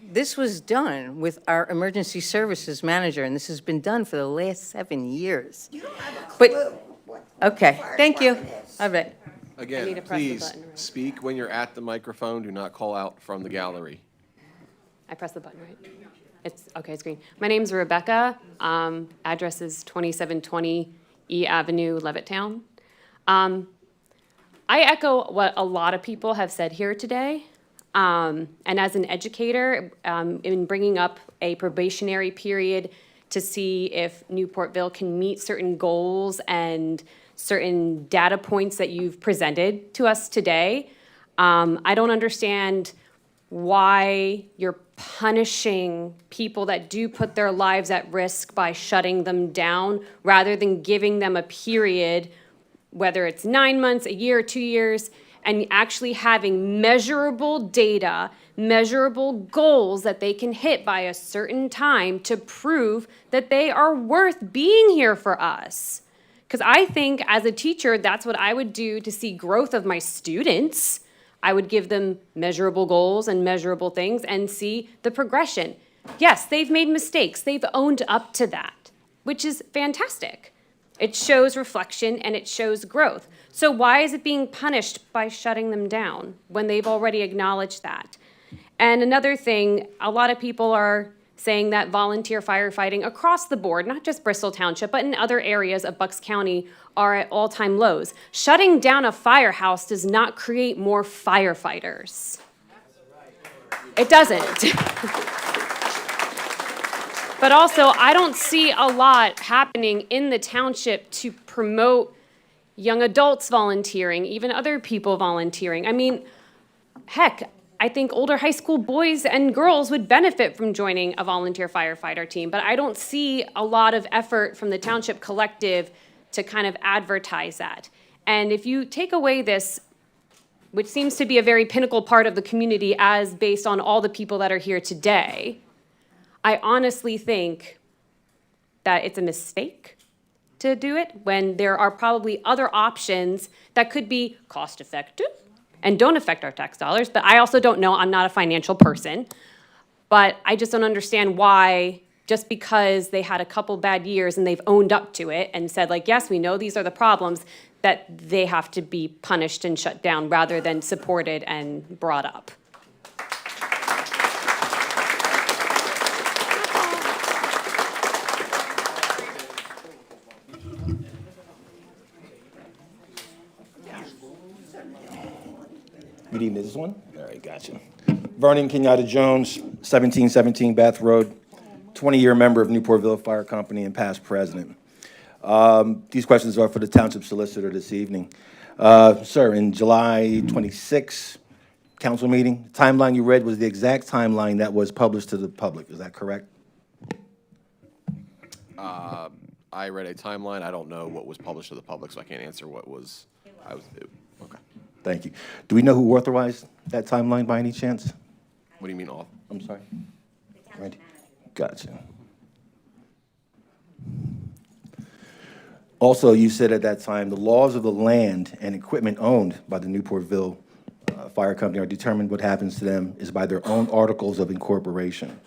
This was done with our emergency services manager, and this has been done for the last 7 years. You don't have a clue. Okay, thank you. All right. need to Again, press the please button, right? speak when you're at the microphone. Do not call out from the gallery. I press the button, right? It's, okay, it's green. My name's Rebecca. Address is 2720 E Avenue, Levittown. I echo what a lot of people have said here today. And as an educator, in bringing up a probationary period to see if Newportville can meet certain goals and certain data points that you've presented to us today, I don't understand why you're punishing people that do put their lives at risk by shutting them down rather than giving them a period, whether it's 9 months, a year, 2 years, and actually having measurable data, measurable goals that they can hit by a certain time to prove that they are worth being here for us. Because I think as a teacher, that's what I would do to see growth of my students. I would give them measurable goals and measurable things and see the progression. Yes, they've made mistakes. They've owned up to that, which is fantastic. It shows reflection and it shows growth. So why is it being punished by shutting them down when they've already acknowledged that? And another thing, a lot of people are saying that volunteer firefighting across the board, not just Bristol Township, but in other areas of Bucks County, are at all-time lows. Shutting down a firehouse does not create more firefighters. It doesn't. But also, I don't see a lot happening in the township to promote young adults volunteering, even other people volunteering. I mean, heck, I think older high school boys and girls would benefit from joining a volunteer firefighter team, but I don't see a lot of effort from the township collective to kind of advertise that. And if you take away this, which seems to be a very pinnacle part of the community as based on all the people that are here today, I honestly think that it's a mistake to do it when there are probably other options that could be cost effective and don't affect our tax dollars. But I also don't know, I'm not a financial person, but I just don't understand why, just because they had a couple bad years and they've owned up to it and said, like, yes, we know these are the problems, that they have to be punished and shut down rather than supported and brought up. Good evening, this one? All right, gotcha. Vernon Kenyatta Jones, 1717 Bath Road, 20-year member of Newportville Fire Company and past president. These questions are for the Township Solicitor this evening. Sir, in July 26 council meeting, the timeline you read was the exact timeline that was published to the public. Is that correct? I read a timeline. I don't know what was published to the public, so I can't answer what was. Okay. Thank you. Do we know who authorized that timeline by any chance? What do you mean off? I'm sorry. Right. Gotcha. Also, you said at that time, the laws of the land and equipment owned by the Newportville Fire Company are determined what happens to them is by their own articles of incorporation.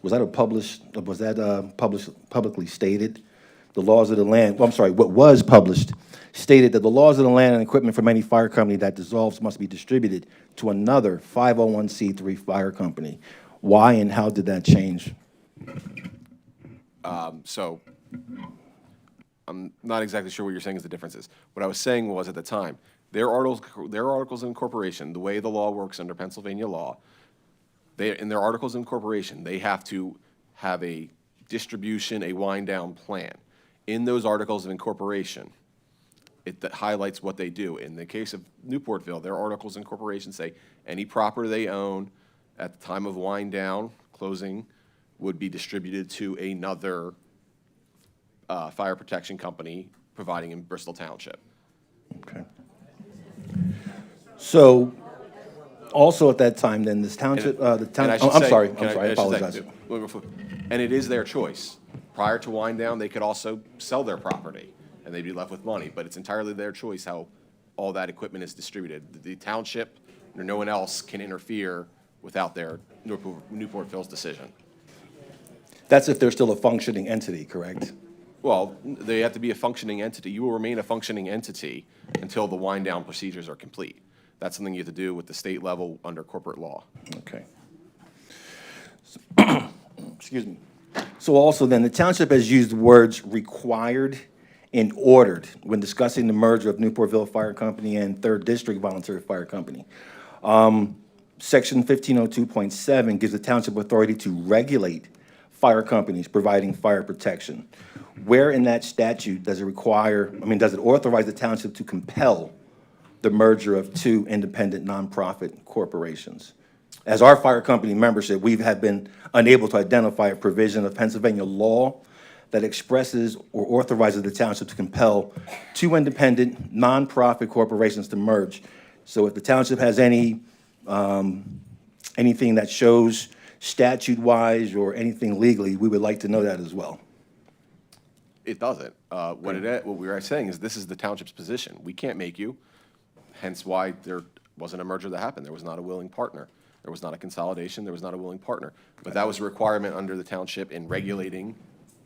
Was that publicly stated? The laws of the land, well, I'm sorry, what was published stated that the laws of the land and equipment from any fire company that dissolves must be distributed to another 501c3 fire company. Why and how did that change? So I'm not exactly sure what you're saying is the differences. What I was saying was at the time, their articles of incorporation, the way the law works under Pennsylvania law, in their articles of incorporation, they have to have a distribution, a wind down plan. In those articles of incorporation, it highlights what they do. In the case of Newportville, their articles of incorporation say any property they own at the time of wind down, closing, would be distributed to another fire protection company providing in Bristol Township. Okay. So, also at that time, then this township, I apologize. And it is their choice. Prior to wind down, they could also sell their property and they'd be left with money, but it's entirely their choice how all that equipment is distributed. The township or no one else can interfere without their Newportville's decision. That's if they're still a functioning entity, correct? Well, they have to be a functioning entity. You will remain a functioning entity until the wind-down procedures are complete. That's something you have to do with the state level under corporate law. Okay. Excuse me. So also then, the township has used words required and ordered when discussing the merger of Newportville Fire Company and Third District Volunteer Fire Company. Section 1502.7 gives the township authority to regulate fire companies providing fire protection. Where in that statute does it require, does it authorize the township to compel the merger of two independent nonprofit corporations? As our fire company membership, we have been unable to identify a provision of Pennsylvania law that expresses or authorizes the township to compel two independent nonprofit corporations to merge. So if the township has anything that shows statute-wise or anything legally, we would like to know that as well. It doesn't. What we are saying is this is the township's position. We can't make you, hence why there wasn't a merger that happened. There was not a willing partner. There was not a consolidation. There was not a willing partner. But that was a requirement under the township in regulating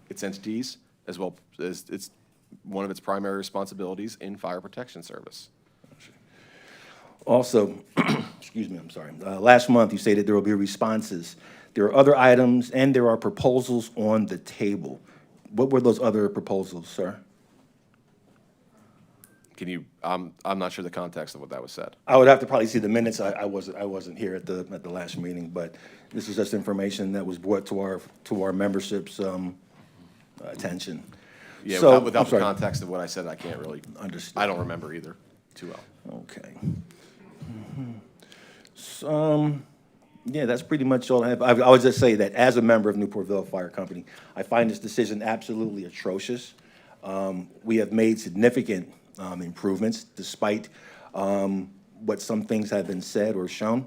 its entities, as well as it's one of its primary responsibilities in fire protection service. Also, excuse me, I'm sorry. Last month, you stated there will be responses. There are other items and there are proposals on the table. What were those other proposals, sir? Can you, I'm not sure the context of what that was said. I would have to probably see the minutes. I wasn't here at the last meeting, but this is just information that was brought to our membership's attention. Yeah, So, without I'm the sorry. context of what I said, I can't really Understand. I don't remember either too well. Okay. So, yeah, that's pretty much all I have. I would just say that as a member of Newportville Fire Company, I find this decision absolutely atrocious. We have made significant improvements despite what some things have been said or shown.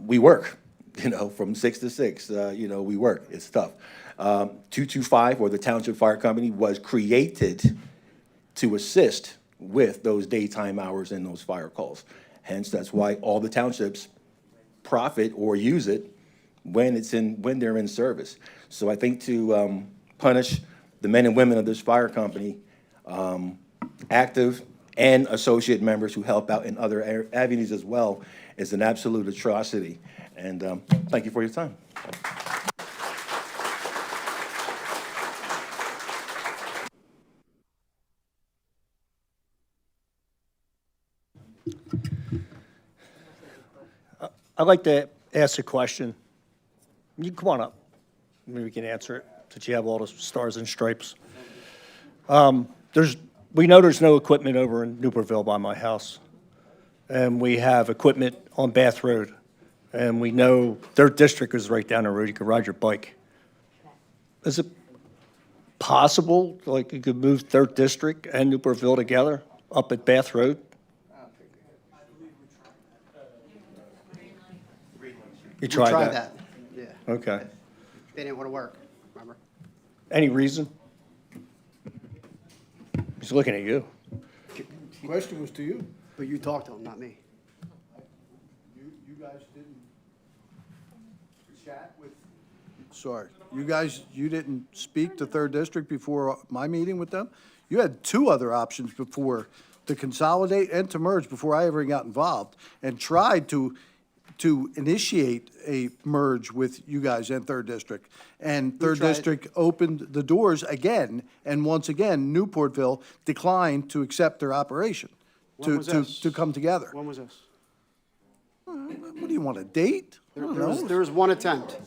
We work, from 6 to 6, we work. It's tough. 225, or the Township Fire Company, was created to assist with those daytime hours and those fire calls. Hence, that's why all the townships profit or use it when they're in service. So I think to punish the men and women of this fire company, active and associate members who help out in other avenues as well, is an absolute atrocity. And thank you for your time. I'd like to ask a question. You can come on up. Maybe we can answer it, since you have all the stars and stripes. We know there's no equipment over in Newportville by my house. And we have equipment on Bath Road. And we know their district is right down the road. You can ride your bike. Is it possible, like, you could move Third District and Newportville together up at Bath Road? You tried that? Yeah. Okay. They didn't want to work, remember? Any reason? He's looking at you. Question was to you. But you talked to him, not me. You guys didn't chat with? Sorry, you didn't speak to Third District before my meeting with them? You had two other options before, to consolidate and to merge, before I ever got involved, and tried to initiate a merge with you guys and Third District. And Third tried? District opened the doors again, and once again, Newportville declined to accept their operation, When was this? to come together. When was this? What do you want, a date? I don't know. There was one attempt.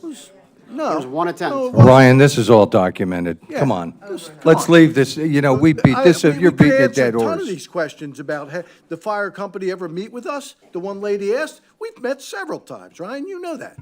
No. There was one attempt. No, it wasn't. Ryan, this is all documented. Yeah. Come on. Come Let's on. leave this, we beat this, you're beating a dead We could answer a ton of horse. these questions about, the fire company ever meet with us? The one lady asked. We've met several times, Ryan, you know that.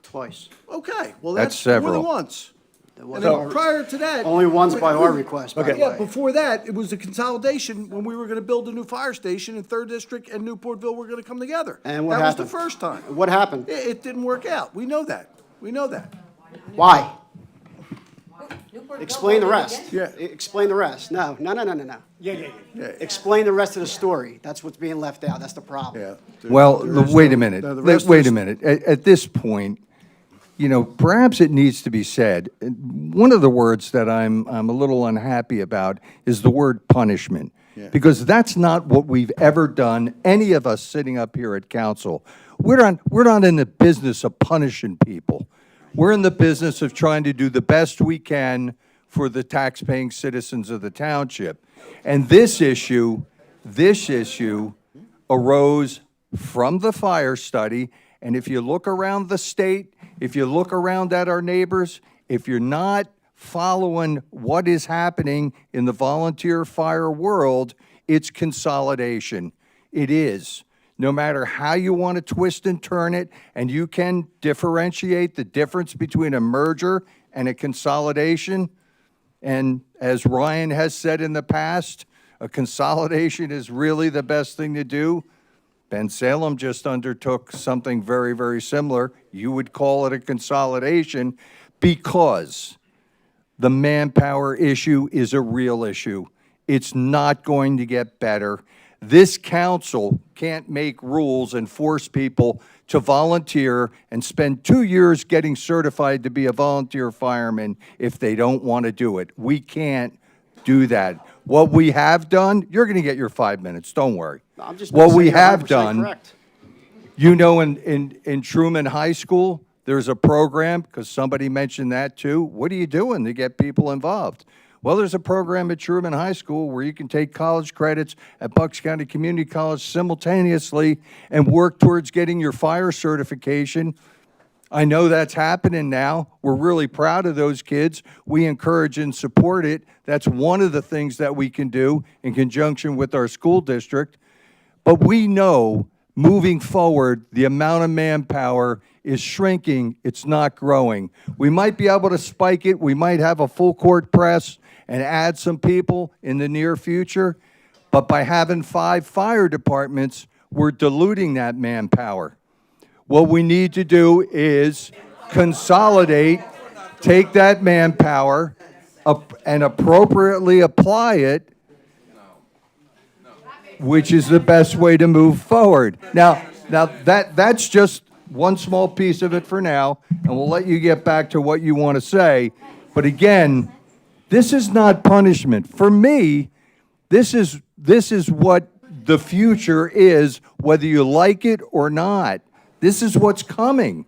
Twice. Okay, well, That's that's more than several. once. That And was then our- prior to that. Only once by our request, by the Yeah, way. before that, it was a consolidation when we were gonna build a new fire station and Third District and Newportville were gonna come together. And what That was happened? the first time. What happened? It didn't work out. We know that. We know that. Why? Explain the rest. Yeah. Explain the rest. No. Yeah. Explain the rest of the story. That's what's being left out. That's the problem. Yeah. Well, wait a minute. no, the rest Wait is- a minute. At this point, you know, perhaps it needs to be said. One of the words that I'm a little unhappy about is the word punishment. Because that's not what we've ever done, any of us sitting up here at council. We're not in the business of punishing people. We're in the business of trying to do the best we can for the taxpaying citizens of the township. And this issue arose from the fire study. And if you look around the state, if you look around at our neighbors, if you're not following what is happening in the volunteer fire world, it's consolidation. It is. No matter how you want to twist and turn it, and you can differentiate the difference between a merger and a consolidation. And as Ryan has said in the past, a consolidation is really the best thing to do. Ben Salem just undertook something very, very similar. You would call it a consolidation because the manpower issue is a real issue. It's not going to get better. This council can't make rules and force people to volunteer and spend 2 years getting certified to be a volunteer fireman if they don't want to do it. We can't do that. What we have done, you're going to get your 5 minutes, don't worry. I'm just What saying we you're have 100% done, correct. you know, in Truman High School, there's a program, because somebody mentioned that too. What are you doing to get people involved? Well, there's a program at Truman High School where you can take college credits at Bucks County Community College simultaneously and work towards getting your fire certification. I know that's happening now. We're really proud of those kids. We encourage and support it. That's one of the things that we can do in conjunction with our school district. But we know moving forward, the amount of manpower is shrinking, it's not growing. We might be able to spike it, we might have a full court press and add some people in the near future, but by having 5 fire departments, we're diluting that manpower. What we need to do is consolidate, take that manpower, and appropriately apply it, which is the best way to move forward. Now that's just one small piece of it for now, and we'll let you get back to what you want to say. But again, this is not punishment. For me, this is what the future is, whether you like it or not. This is what's coming.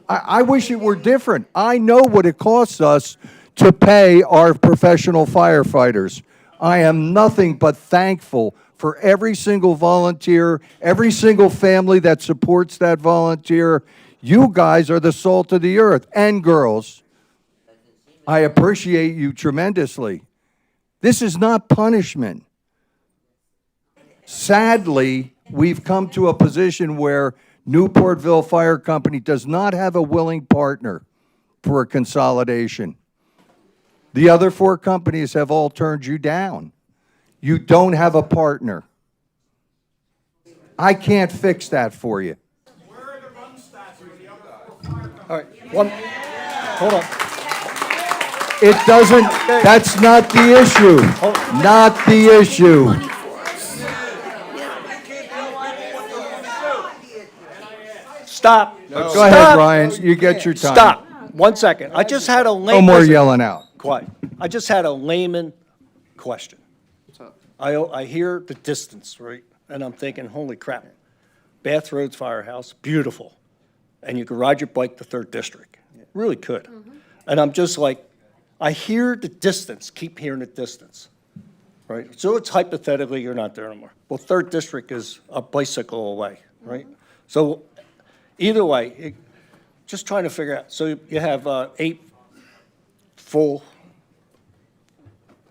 I wish it were different. I know what it costs us to pay our professional firefighters. I am nothing but thankful for every single volunteer, every single family that supports that volunteer. You guys are the salt of the earth, and girls. I appreciate you tremendously. This is not punishment. Sadly, we've come to a position where Newportville Fire Company does not have a willing partner for a consolidation. The other 4 companies have all turned you down. You don't have a partner. I can't fix that for you. All right, hold on. It doesn't, that's not the issue. Not the issue. Stop. Go ahead, Ryan, you get your time. Stop. 1 second. I just had a layman. No more yelling out. Quiet. I just had a layman question. I hear the distance, right? And I'm thinking, holy crap. Bath Roads Firehouse, beautiful. And you could ride your bike to 3rd District. Really could. And I'm just like, I hear the distance, keep hearing the distance, right? So it's hypothetically, you're not there anymore. Well, 3rd District is a bicycle away, right? So either way, just trying to figure out. So you have 8 full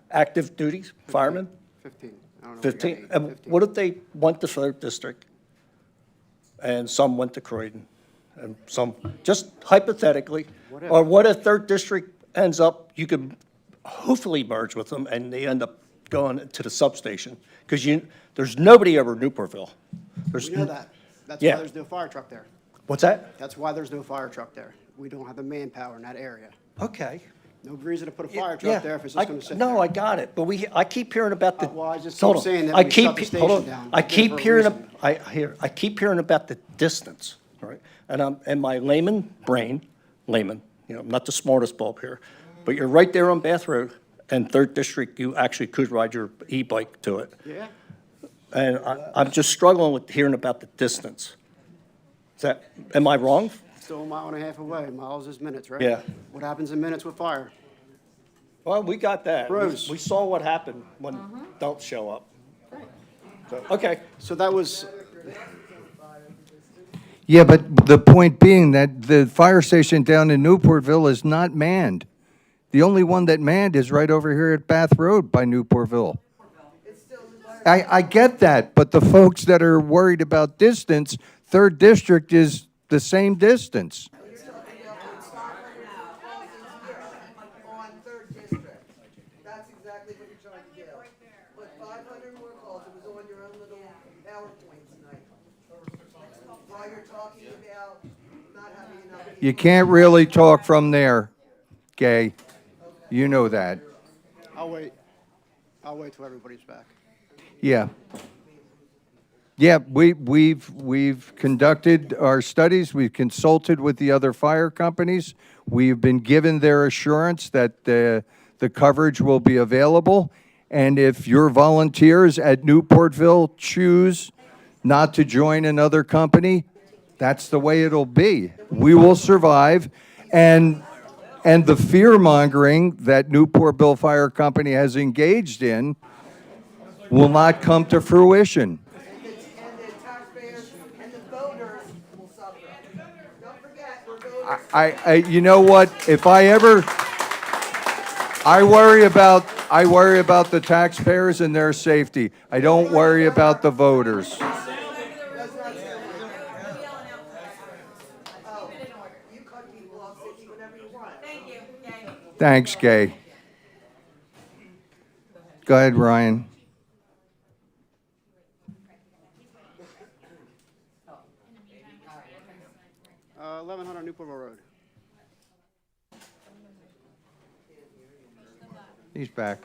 active duties, firemen? 15. I don't know. 15. And what if they went to 3rd District and some went to Croydon and some, just hypothetically? Or what if 3rd District ends up, you could hopefully merge with them and they end up going to the substation? Because there's nobody over Newportville. We know that. That's Yeah. why there's no fire truck there. What's that? That's why there's no fire truck there. We don't have the manpower in that area. Okay. No reason to put a fire Yeah, truck there if it's just gonna sit there. No, I got it, but I keep hearing about the. Well, I just hold keep on. saying that I we keep shut the he- hold station on. down. I We did it keep for a hearing, reason. I keep hearing about the distance, all right? And my layman brain, I'm not the smartest bulb here, but you're right there on Bath Road and Third District, you actually could ride your e-bike to it. Yeah? And I'm just struggling with hearing about the distance. Am I wrong? Still a mile and a half away. Miles is minutes, right? Yeah. What happens in minutes with fire? Well, we got that. Bruce. We saw what happened when don't show up. So, okay. So that was, Yeah, but the point being that the fire station down in Newportville is not manned. The only one that manned is right over here at Bath Road by Newportville. I get that, but the folks that are worried about distance, Third District is the same distance. On Third District. That's exactly what you're trying to do. Put 500 more calls, it was on your own little PowerPoint tonight. While you're talking about not having enough. You can't really talk from there, Gay. You know that. I'll wait. I'll wait till everybody's back. Yeah. Yeah, we've conducted our studies, we've consulted with the other fire companies. We've been given their assurance that the coverage will be available. And if your volunteers at Newportville choose not to join another company, that's the way it'll be. We will survive. And the fear-mongering that Newportville Fire Company has engaged in will not come to fruition. And the taxpayers and the voters will suffer. Don't forget, we're voters. You know what? If I ever, I worry about the taxpayers and their safety. I don't worry about the voters. You cut people off, Cindy, whenever you want. Thanks, Gay. Go ahead, Ryan. 1100 Newportville Road. He's back.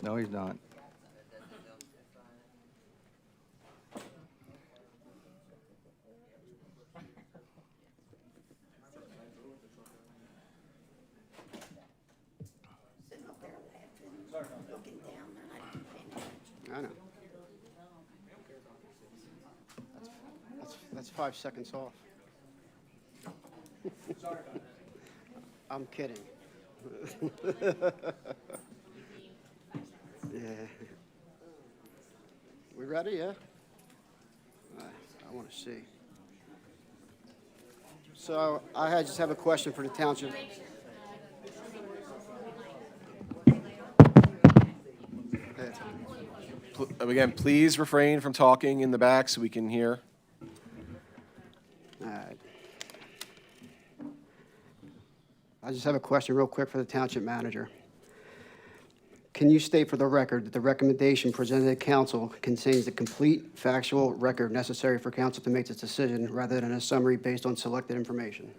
No, he's not. I know. That's 5 seconds off. I'm kidding. Yeah. We ready, yeah? I want to see. So just have a question for the township. Again, please refrain from talking in the back so we can hear. All right. I just have a question real quick for the township manager. Can you state for the record that the recommendation presented to council contains the complete factual record necessary for council to make this decision rather than a summary based on selected information?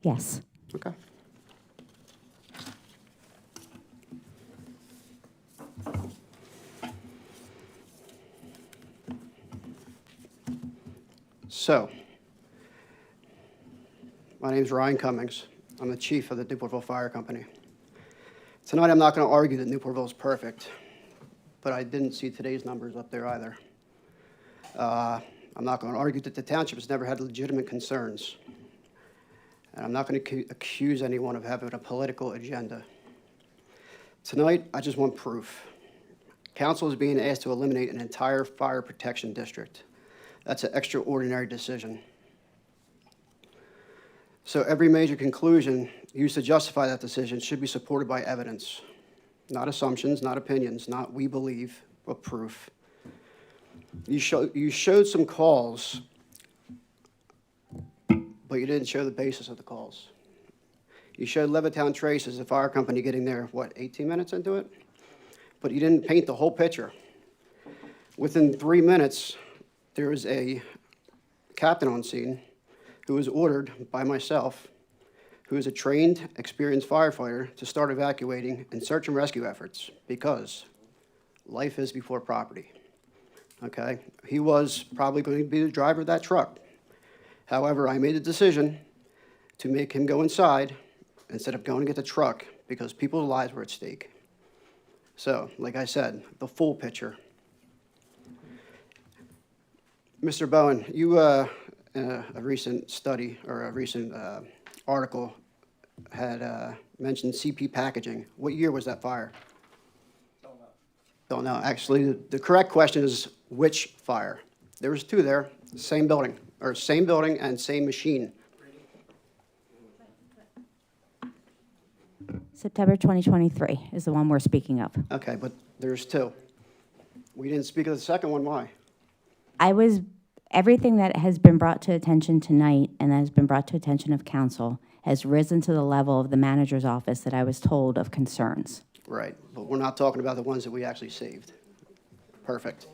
Yes. Okay. So, my name's Ryan Cummings. I'm the chief of the Newportville Fire Company. Tonight, I'm not going to argue that Newportville is perfect, but I didn't see today's numbers up there either. I'm not going to argue that the township has never had legitimate concerns. And I'm not going to accuse anyone of having a political agenda. Tonight, I just want proof. Council is being asked to eliminate an entire fire protection district. That's an extraordinary decision. So every major conclusion used to justify that decision should be supported by evidence, not assumptions, not opinions, not we believe, but proof. You showed some calls, but you didn't show the basis of the calls. You showed Levittown Traces, the fire company getting there, 18 minutes into it? But you didn't paint the whole picture. Within 3 minutes, there was a captain on scene who was ordered by myself, who is a trained, experienced firefighter, to start evacuating and search and rescue efforts because life is before property. Okay? He was probably going to be the driver of that truck. However, I made a decision to make him go inside instead of going to get the truck because people's lives were at stake. So, like I said, the full picture. Mr. Bowen, you, in a recent study or a recent article had mentioned CP Packaging. What year was that fire? Don't know. Actually, the correct question is which fire? There was two there, same building and same machine. September 2023 is the one we're speaking of. Okay, but there's two. We didn't speak of the second one, why? Everything that has been brought to attention tonight and that has been brought to attention of council has risen to the level of the manager's office that I was told of concerns. Right, but we're not talking about the ones that we actually saved. Perfect.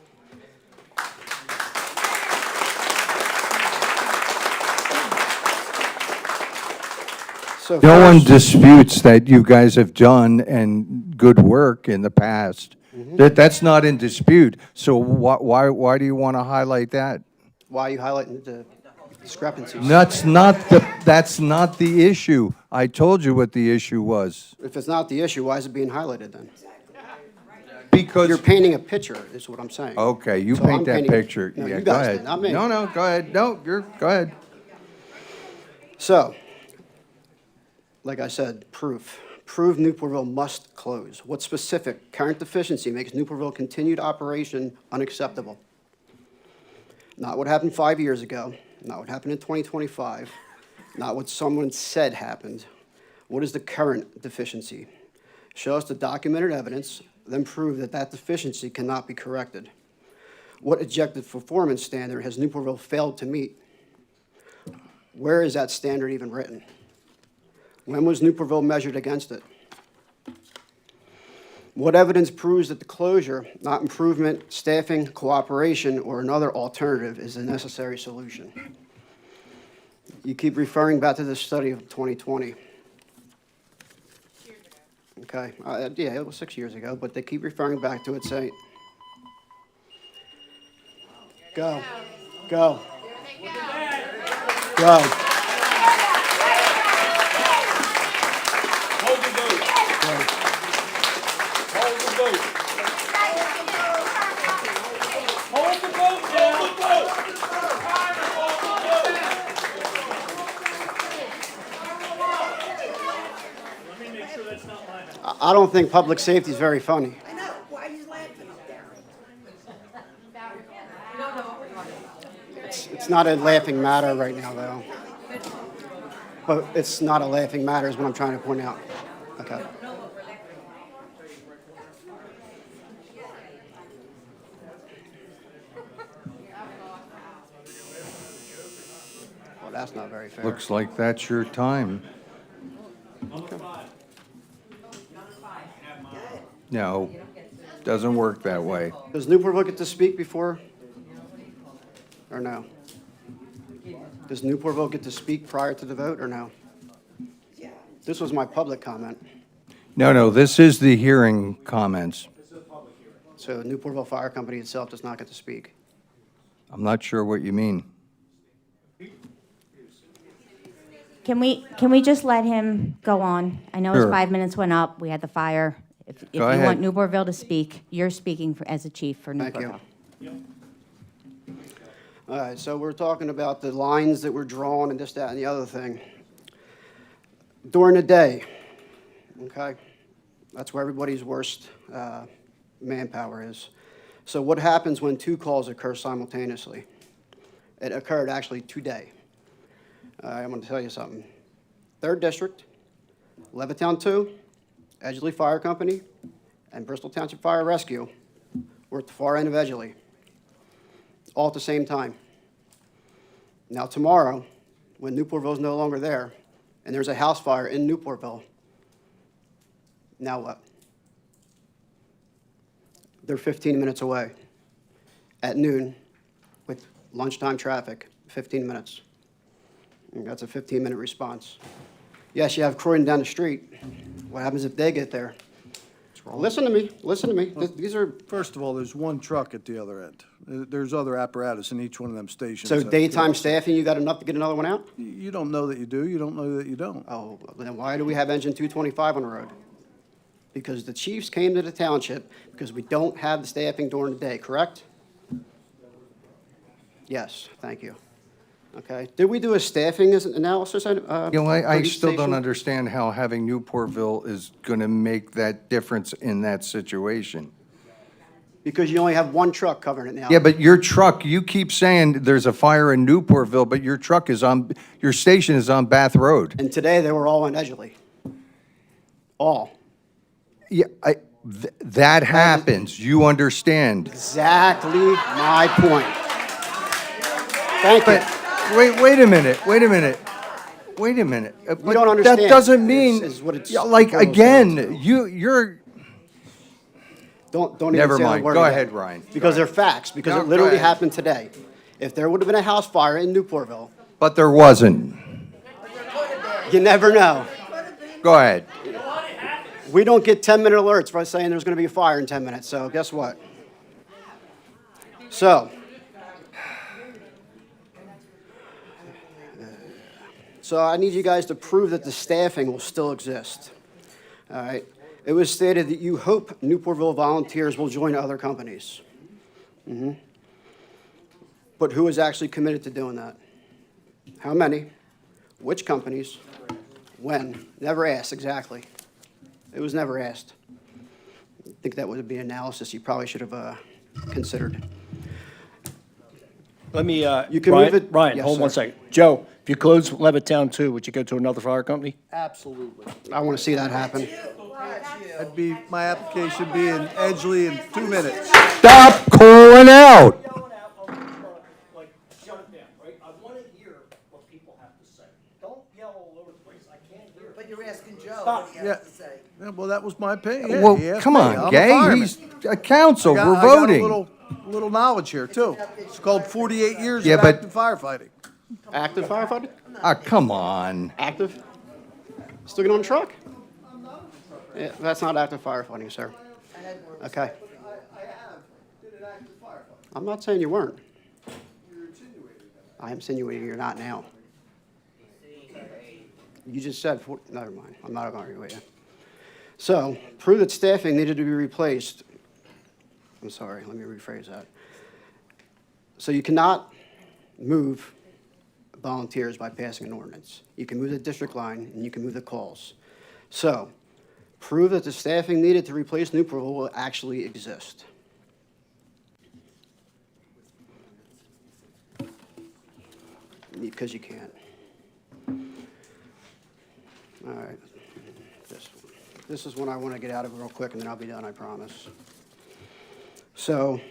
So No one first- disputes that you guys have done and good work in the past. That's not in dispute. So why do you want to highlight that? Why are you highlighting the discrepancies? That's not the issue. I told you what the issue was. If it's not the issue, why is it being highlighted then? Because You're painting a picture, is what I'm saying. Okay, you So I'm paint that painting- picture. No, Yeah, you go guys ahead. did, not me. No, go ahead. No, go ahead. So, like I said, proof. Prove Newportville must close. What specific current deficiency makes Newportville continued operation unacceptable? Not what happened 5 years ago, not what happened in 2025, not what someone said happened. What is the current deficiency? Show us the documented evidence, then prove that that deficiency cannot be corrected. What objective performance standard has Newportville failed to meet? Where is that standard even written? When was Newportville measured against it? What evidence proves that the closure, not improvement, staffing, cooperation, or another alternative is a necessary solution? You keep referring back to this study of 2020. Okay, yeah, it was 6 years ago, but they keep referring back to it saying, go, go, go. I don't think public safety is very funny. I know, why are you laughing up there? It's not a laughing matter right now, though. But it's not a laughing matter is what I'm trying to point out. Okay. Well, that's not very fair. Looks like that's your time. No, doesn't work that way. Does Newportville get to speak before? Or no? Does Newportville get to speak prior to the vote, or no? This was my public comment. No, this is the hearing comments. So Newportville Fire Company itself does not get to speak. I'm not sure what you mean. Can we just let him go on? I know his Sure. 5 minutes went up, we had the fire. If you Go ahead. want Newportville to speak, you're speaking as a chief for Thank Newportville. you. All right, so we're talking about the lines that were drawn and this, that, and the other thing. During the day, okay? That's where everybody's worst manpower is. So what happens when two calls occur simultaneously? It occurred actually today. I'm going to tell you something. 3rd District, Levittown 2, Edgeley Fire Company, and Bristol Township Fire Rescue were at the far end of Edgeley, all at the same time. Now tomorrow, when Newportville's no longer there, and there's a house fire in Newportville, now what? They're 15 minutes away at noon with lunchtime traffic, 15 minutes. That's a 15-minute response. Yes, you have Croydon down the street. What happens if they get there? Listen to me, listen to me. These are, First of all, there's one truck at the other end. There's other apparatus in each one of them stations. so that- daytime staffing, you got enough to get another one out? You don't know that you do, you don't know that you don't. Oh, then why do we have engine 225 on the road? Because the chiefs came to the township because we don't have the staffing during the day, correct? Yes, thank you. Okay, did we do a staffing analysis? You know, I still don't understand how having Newportville is going to make that difference in that situation. Because you only have one truck covering it now. Yeah, but your truck, you keep saying there's a fire in Newportville, but your truck is on, your station is on Bath Road. And today, they were all on Edgerly. All. Yeah, that happens, you understand. Exactly my point. Thank you. But, wait a minute. Wait a minute. You don't understand. That doesn't mean, is what it's yeah, like, boils down again, to. you're, Don't even Never say a mind. word Go again. ahead, Ryan. Because they're facts, because No, it go literally ahead. happened today. If there would have been a house fire in Newportville, but there wasn't. you never know. Go ahead. We don't get 10-minute alerts for saying there's going to be a fire in 10 minutes, so guess what? So I need you guys to prove that the staffing will still exist. All right? It was stated that you hope Newportville volunteers will join other companies. But who is actually committed to doing that? How many? Which companies? When? Never asked, exactly. It was never asked. I think that would be analysis you probably should have considered. Let me, You can move it- Ryan, Yes, hold one sir. second. Joe, if you close Levittown too, would you go to another fire company? Absolutely. I want to see that happen. That'd be, my application be in Edgeley in 2 minutes. Stop calling out. Like, shut it down, right? I want to hear what people have to say. Don't yell all over the place, I can't hear. But you're asking Joe Stop. Yeah. Yeah, well, that was my opinion. Yeah, Well, he asked come me. on, I'm a Gay, fireman. he's a council, I got- we're I got a voting. little knowledge here, too. It's called 48 years Yeah, of but- active firefighting. Active firefighter? Ah, come on. Active? Still get on the truck? Yeah, that's not active firefighting, sir. Okay. I have did an active firefighting. I'm not saying you weren't. You're insinuating that. I am insinuating you're not now. You just said, never mind, I'm not going to argue with you. So, prove that staffing needed to be replaced. I'm sorry, let me rephrase that. So you cannot move volunteers by passing an ordinance. You can move the district line and you can move the calls. So, prove that the staffing needed to replace Newportville will actually exist. Because you can't. All right. This is one I want to get out of real quick, and then I'll be done, I promise. So,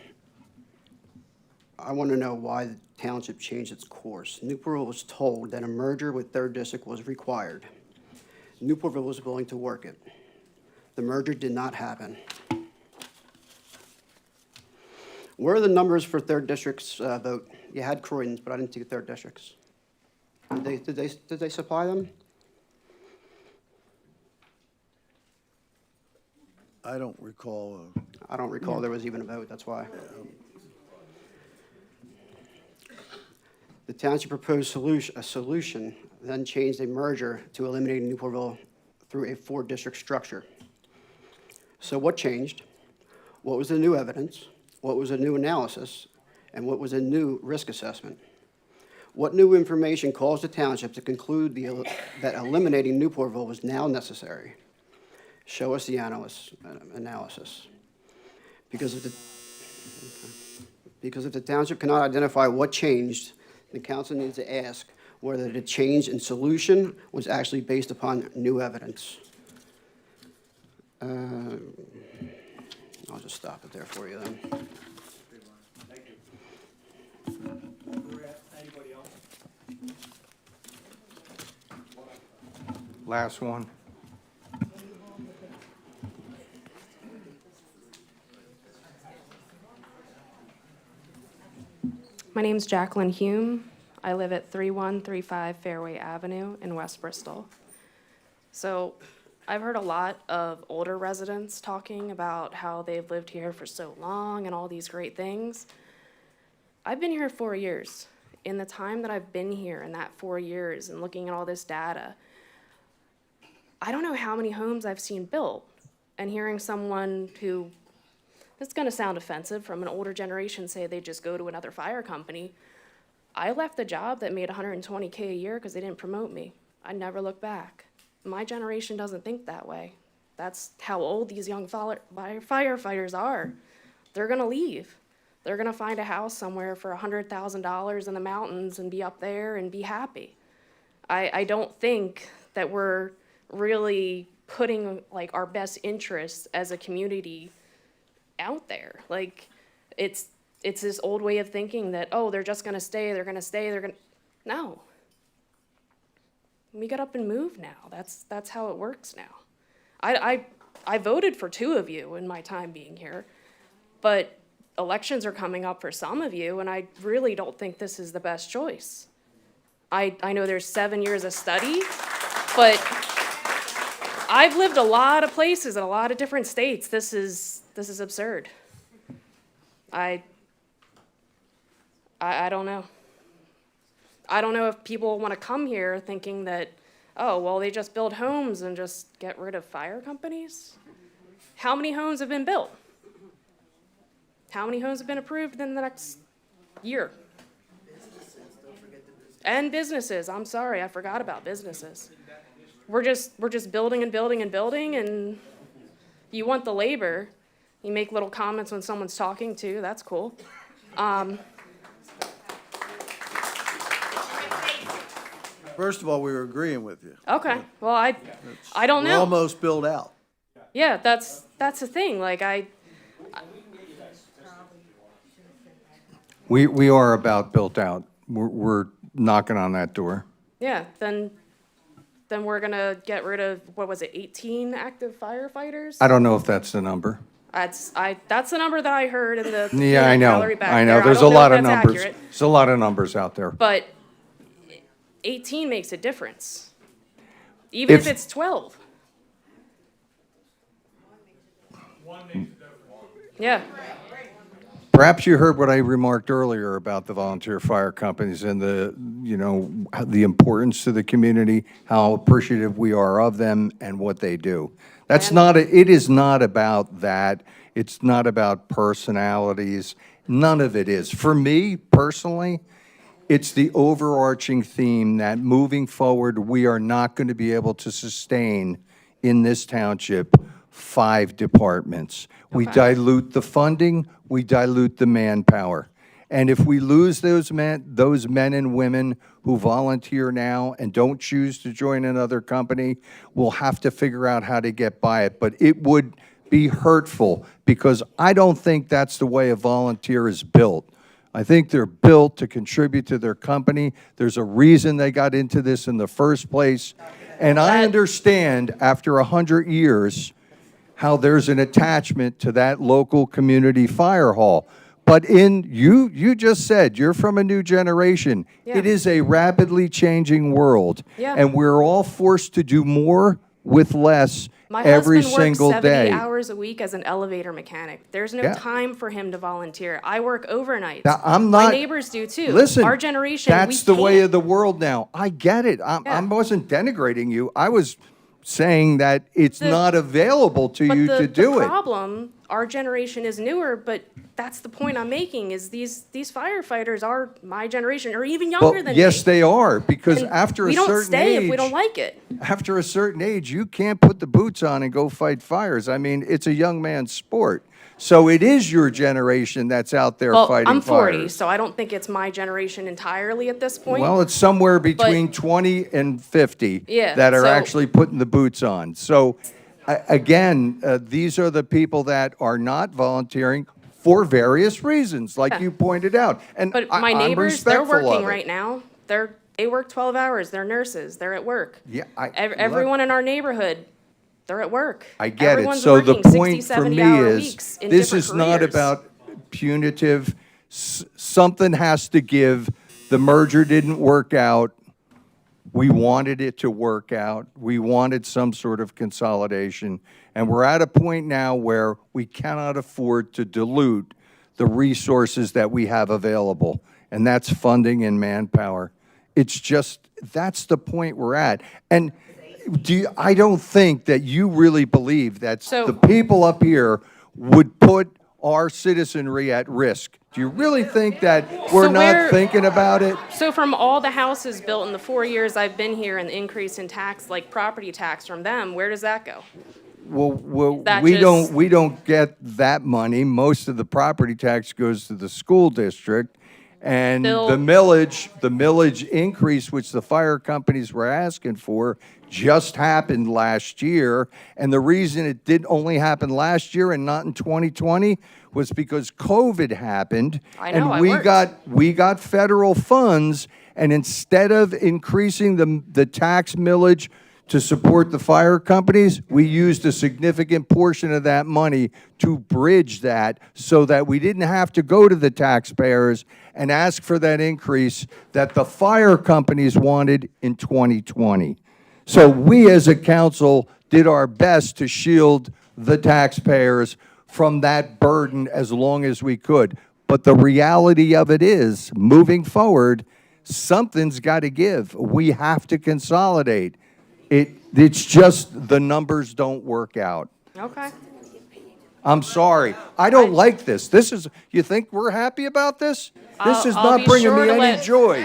I want to know why the township changed its course. Newportville was told that a merger with Third District was required. Newportville was willing to work it. The merger did not happen. Where are the numbers for Third District's vote? You had Croydon's, but I didn't see Third District's. Did they supply them? I don't recall. I don't recall there was even a vote, that's why. The township proposed a solution, then changed a merger to eliminate Newportville through a four-district structure. So what changed? What was the new evidence? What was the new analysis? And what was a new risk assessment? What new information caused the township to conclude that eliminating Newportville was now necessary? Show us the analysis. Because if the township cannot identify what changed, the council needs to ask whether the change in solution was actually based upon new evidence. I'll just stop it there for you then. Last one. My name's Jacqueline Hume. I live at 3135 Fairway Avenue in West Bristol. So I've heard a lot of older residents talking about how they've lived here for so long and all these great things. I've been here 4 years. In the time that I've been here, in that 4 years, and looking at all this data, I don't know how many homes I've seen built. And hearing someone who, it's gonna sound offensive, from an older generation say they just go to another fire company. I left the job that made 120K a year because they didn't promote me. I never looked back. My generation doesn't think that way. That's how old these young firefighters are. They're gonna leave. They're gonna find a house somewhere for $100,000 in the mountains and be up there and be happy. I don't think that we're really putting like our best interests as a community out there. Like, it's this old way of thinking that, oh, they're just gonna stay, no. We got up and moved now. That's how it works now. I voted for 2 of you in my time being here, but elections are coming up for some of you, and I really don't think this is the best choice. I know there's 7 years of study, but I've lived a lot of places in a lot of different states. This is absurd. I don't know. I don't know if people want to come here thinking that, oh, well, they just build homes and just get rid of fire companies. How many homes have been built? How many homes have been approved in the next year? And businesses, I'm sorry, I forgot about businesses. We're just building and building and building, and you want the labor. You make little comments when someone's talking too, that's cool. First of all, we were agreeing with you. Okay, well, I don't We're know. almost built out. Yeah, that's the thing, like We are about built out. We're knocking on that door. yeah, then we're gonna get rid of, what was it, 18 active firefighters? I don't know if that's the number. That's the number that I heard in the Yeah, I know. gallery back I know. there. There's a don't know lot if of that's numbers. accurate, There's a lot of numbers out there. but 18 makes a difference, even if it's 12. Yeah. Perhaps you heard what I remarked earlier about the volunteer fire companies and the importance to the community, how appreciative we are of them and what they do. It is not about that. It's not about personalities. None of it is. For me, personally, it's the overarching theme that moving forward, we are not going to be able to sustain in this township 5 departments. We dilute the funding, we dilute the manpower. And if we lose those men and women who volunteer now and don't choose to join another company, we'll have to figure out how to get by it. But it would be hurtful, because I don't think that's the way a volunteer is built. I think they're built to contribute to their company. There's a reason they got into this in the first place. And I understand after 100 years how there's an attachment to that local community fire hall. But you just said you're from a new generation. Yeah. It is a rapidly changing world. Yeah. And we're all forced to do more with less every single My husband works 70 day. hours a week as an elevator mechanic. There's no Yeah. time for him to volunteer. I work overnights. Now, I'm My not. neighbors do too. Listen, Our generation, that's the way of the world now. I get it. I wasn't denigrating you. I was saying that it's not available to you to do the it. problem, our generation is newer, but that's the point I'm making, is these firefighters are my generation, or even younger Well, than yes, me. they are, because And after a we don't certain stay age, if we don't like it. after a certain age, you can't put the boots on and go fight fires. I mean, it's a young man's sport. So it is your generation that's out there Well, fighting I'm 40, fires. so I don't think it's my generation entirely at this point. Well, it's somewhere between 20 and 50 Yeah, that are so- actually putting the boots on. So, again, these are the people that are not volunteering for various reasons, like Yeah. you pointed out. And But I'm my neighbors, they're respectful of working it. right now. They work 12 hours. They're nurses. They're at work. Yeah, Everyone in our neighborhood, they're at work. I get it. Everyone's So the working point 60, for me 70-hour is, weeks in this different is not careers. about punitive. Something has to give The merger didn't work out. We wanted it to work out. We wanted some sort of consolidation. And we're at a point now where we cannot afford to dilute the resources that we have available, and that's funding and manpower. It's just, that's the point we're at. And I don't think that you really believe that So- the people up here would put our citizenry at risk. Do you really think that we're So not where- thinking about it? So from all the houses built in the 4 years I've been here and the increase in tax, like property tax from them, where does that go? Well, that we just- we don't get that money. Most of the property tax goes to the school district. And Bill- the millage increase, which the fire companies were asking for, just happened last year. And the reason it did only happen last year and not in 2020 was because COVID happened. I know, I And worked. we got federal funds, and instead of increasing the tax millage to support the fire companies, we used a significant portion of that money to bridge that so that we didn't have to go to the taxpayers and ask for that increase that the fire companies wanted in 2020. So we as a council did our best to shield the taxpayers from that burden as long as we could. But the reality of it is, moving forward, something's got to give. We have to consolidate. It's just the numbers don't work out. Okay. I'm sorry. I don't like this. You think we're happy about this? This is I'll not be bringing sure me to any let- joy.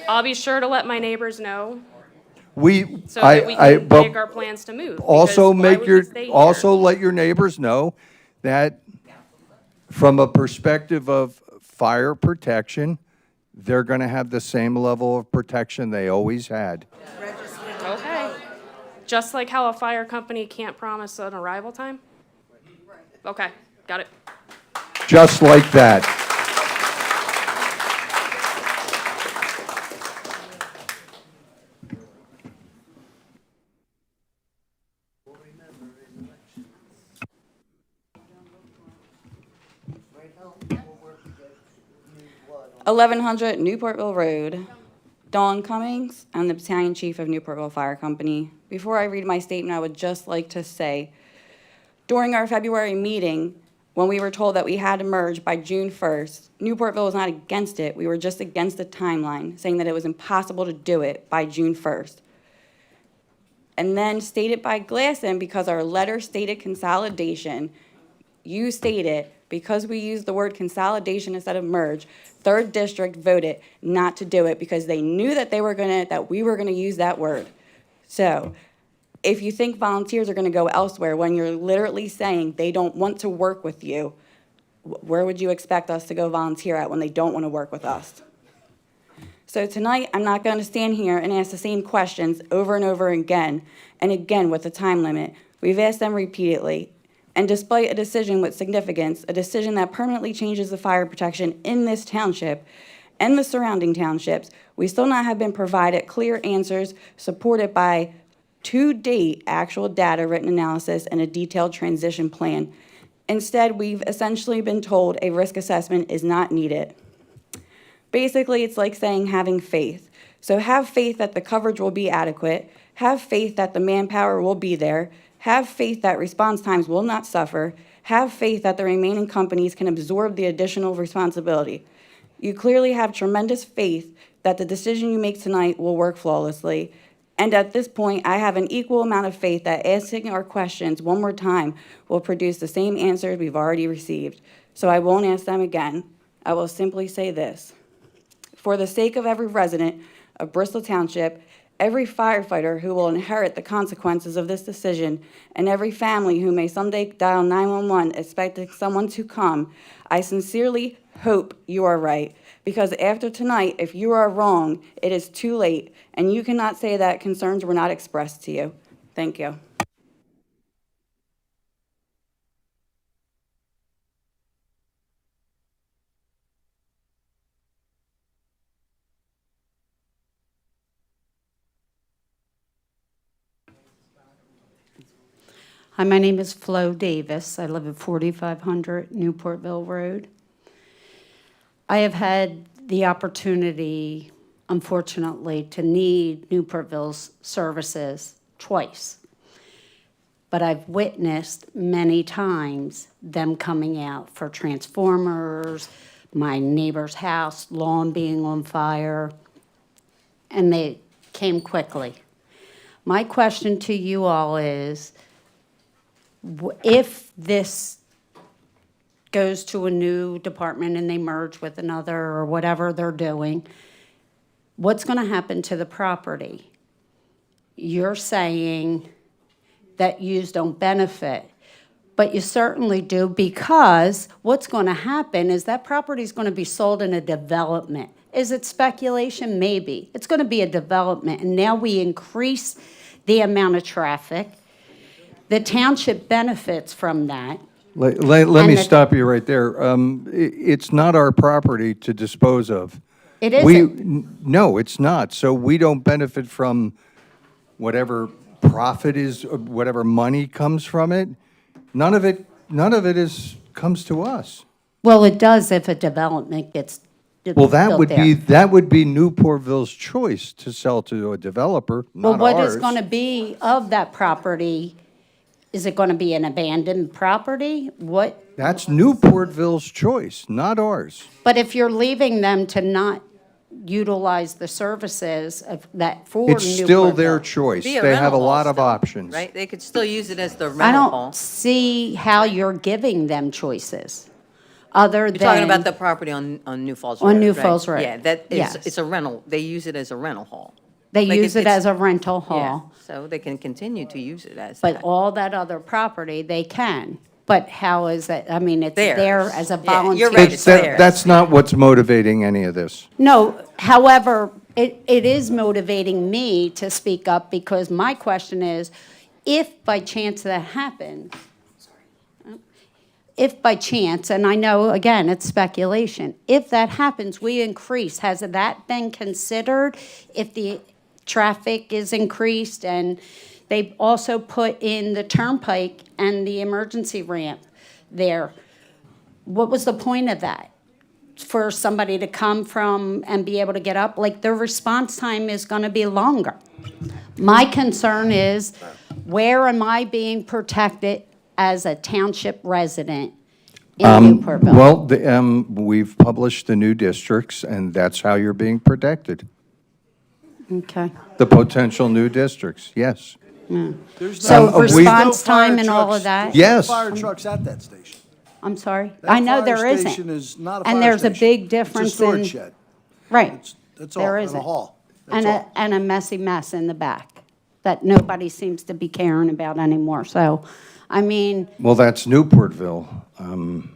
I'll be sure to let my neighbors know We, so that we can but make our plans to move. also because why make would your, we stay here? also let your neighbors know that from a perspective of fire protection, they're going to have the same level of protection they always had. Okay. Just like how a fire company can't promise an arrival time? Okay, got it. Just like that. Eleven hundred Newportville Road. Dawn Cummings, I'm the Battalion Chief of Newportville Fire Company. Before I read my statement, I would just like to say, during our February meeting, when we were told that we had to merge by June 1st, Newportville was not against it. We were just against the timeline, saying that it was impossible to do it by June 1st. And then stated by Glasson, because our letter stated consolidation, you stated, because we used the word consolidation instead of merge, 3rd District voted not to do it because they knew that we were gonna use that word. So, if you think volunteers are gonna go elsewhere when you're literally saying they don't want to work with you, where would you expect us to go volunteer at when they don't wanna work with us? So tonight, I'm not gonna stand here and ask the same questions over and over again, and again with the time limit. We've asked them repeatedly. And despite a decision with significance, a decision that permanently changes the fire protection in this township and the surrounding townships, we still not have been provided clear answers supported by to-date actual data, written analysis, and a detailed transition plan. Instead, we've essentially been told a risk assessment is not needed. Basically, it's like saying having faith. So have faith that the coverage will be adequate, have faith that the manpower will be there, have faith that response times will not suffer, have faith that the remaining companies can absorb the additional responsibility. You clearly have tremendous faith that the decision you make tonight will work flawlessly. And at this point, I have an equal amount of faith that asking our questions one more time will produce the same answers we've already received. So I won't ask them again. I will simply say this. For the sake of every resident of Bristol Township, every firefighter who will inherit the consequences of this decision, and every family who may someday dial 911 expecting someone to come, I sincerely hope you are right. Because after tonight, if you are wrong, it is too late, and you cannot say that concerns were not expressed to you. Thank you. Hi, my name is Flo Davis. I live at 4500 Newportville Road. I have had the opportunity, unfortunately, to need Newportville's services twice. But I've witnessed many times them coming out for transformers, my neighbor's house, lawn being on fire, and they came quickly. My question to you all is, if this goes to a new department and they merge with another or whatever they're doing, what's going to happen to the property? You're saying that yous don't benefit, but you certainly do, because what's going to happen is that property is going to be sold in a development. Is it speculation? Maybe. It's going to be a development, and now we increase the amount of traffic. The township benefits from that. Let And me the- stop you right there. It's not our property to dispose of. It We- isn't. No, it's not. So we don't benefit from whatever profit is, whatever money comes from it. None of it comes to us. Well, it does if a development gets Well, that built would there. that would be Newportville's choice to sell to a developer, Well, not what ours. is going to be of that property? Is it going to be an abandoned property? What? That's Newportville's choice, not ours. But if you're leaving them to not utilize the services of that for It's still their Newportville, choice. Be a They have a rental hall lot of still, options. Right? They could still use it as the I rental hall. don't see how you're giving them choices, other You're than. talking about the property on New Falls Road, On New right? Falls Road, Yeah, that is, yes. it's a rental. They use it as a rental hall. They Like use it it's- as a rental Yeah, hall, so they can continue to use it as but that. all that other property, they can. But how is it, I mean, it's Theirs. there as a Yeah, you're volunteer. right, it's theirs. That's not what's motivating any of this. No, however, it is motivating me to speak up, because my question is, if by chance that happens, if by chance, and I know, again, it's speculation, if that happens, we increase, has that been considered? If the traffic is increased, and they've also put in the turnpike and the emergency ramp there, what was the point of that? For somebody to come from and be able to get up, like, their response time is gonna be longer. My concern is, where am I being protected as a township resident in Newportville? Well, we've published the new districts, and that's how you're being protected. Okay. The potential new districts, yes. So we- response time and all of that? Yes. Fire trucks at that station. I'm sorry? That I know fire there station isn't. is not a And fire there's a station. big difference It's a storage in- shed. Right. That's all, There and a isn't. hall. That's And all. and a messy mess in the back that nobody seems to be caring about anymore. So, I mean, Well, that's Newportville.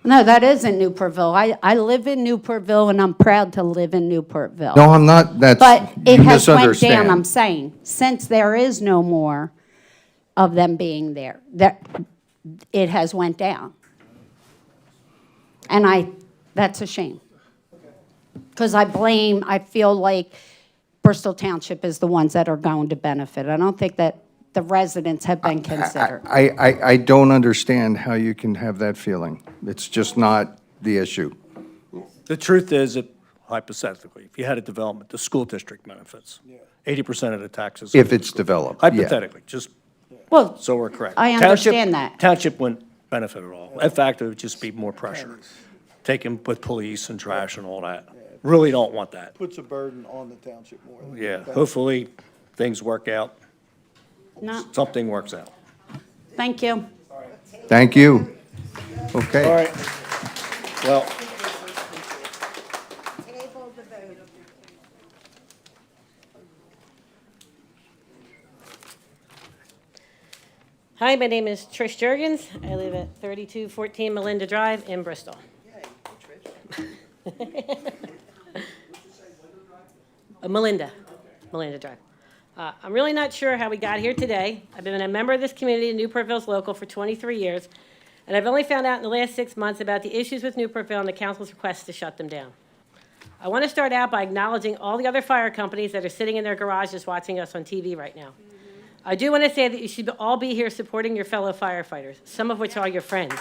no, that isn't Newportville. I live in Newportville, and I'm proud to live in Newportville. No, I'm not, But you it has went misunderstand. down, I'm saying, since there is no more of them being there, that it has went down. And that's a shame. Because I feel like Bristol Township is the ones that are going to benefit. I don't think that the residents have been considered. I don't understand how you can have that feeling. It's just not the issue. The truth is, that hypothetically, if you had a development, the school district benefits. 80% of the taxes. If it's developed, yeah. Hypothetically, just Well, so we're correct. I Township- understand that. Township wouldn't benefit at all. In fact, it would just be more pressure. Taken with police and trash and all that. Really don't want that. Puts a burden on the township more. than Yeah, the benefit. hopefully, things work out, No, something works out. thank you. Thank you. Okay. All right. Well, Hi, my name is Trish Jurgens. I live at 3214 Melinda Drive in Bristol. Melinda Drive. I'm really not sure how we got here today. I've been a member of this community in Newportville's local for 23 years, and I've only found out in the last 6 months about the issues with Newportville and the council's request to shut them down. I want to start out by acknowledging all the other fire companies that are sitting in their garages watching us on TV right now. I do want to say that you should all be here supporting your fellow firefighters, some of which are your friends.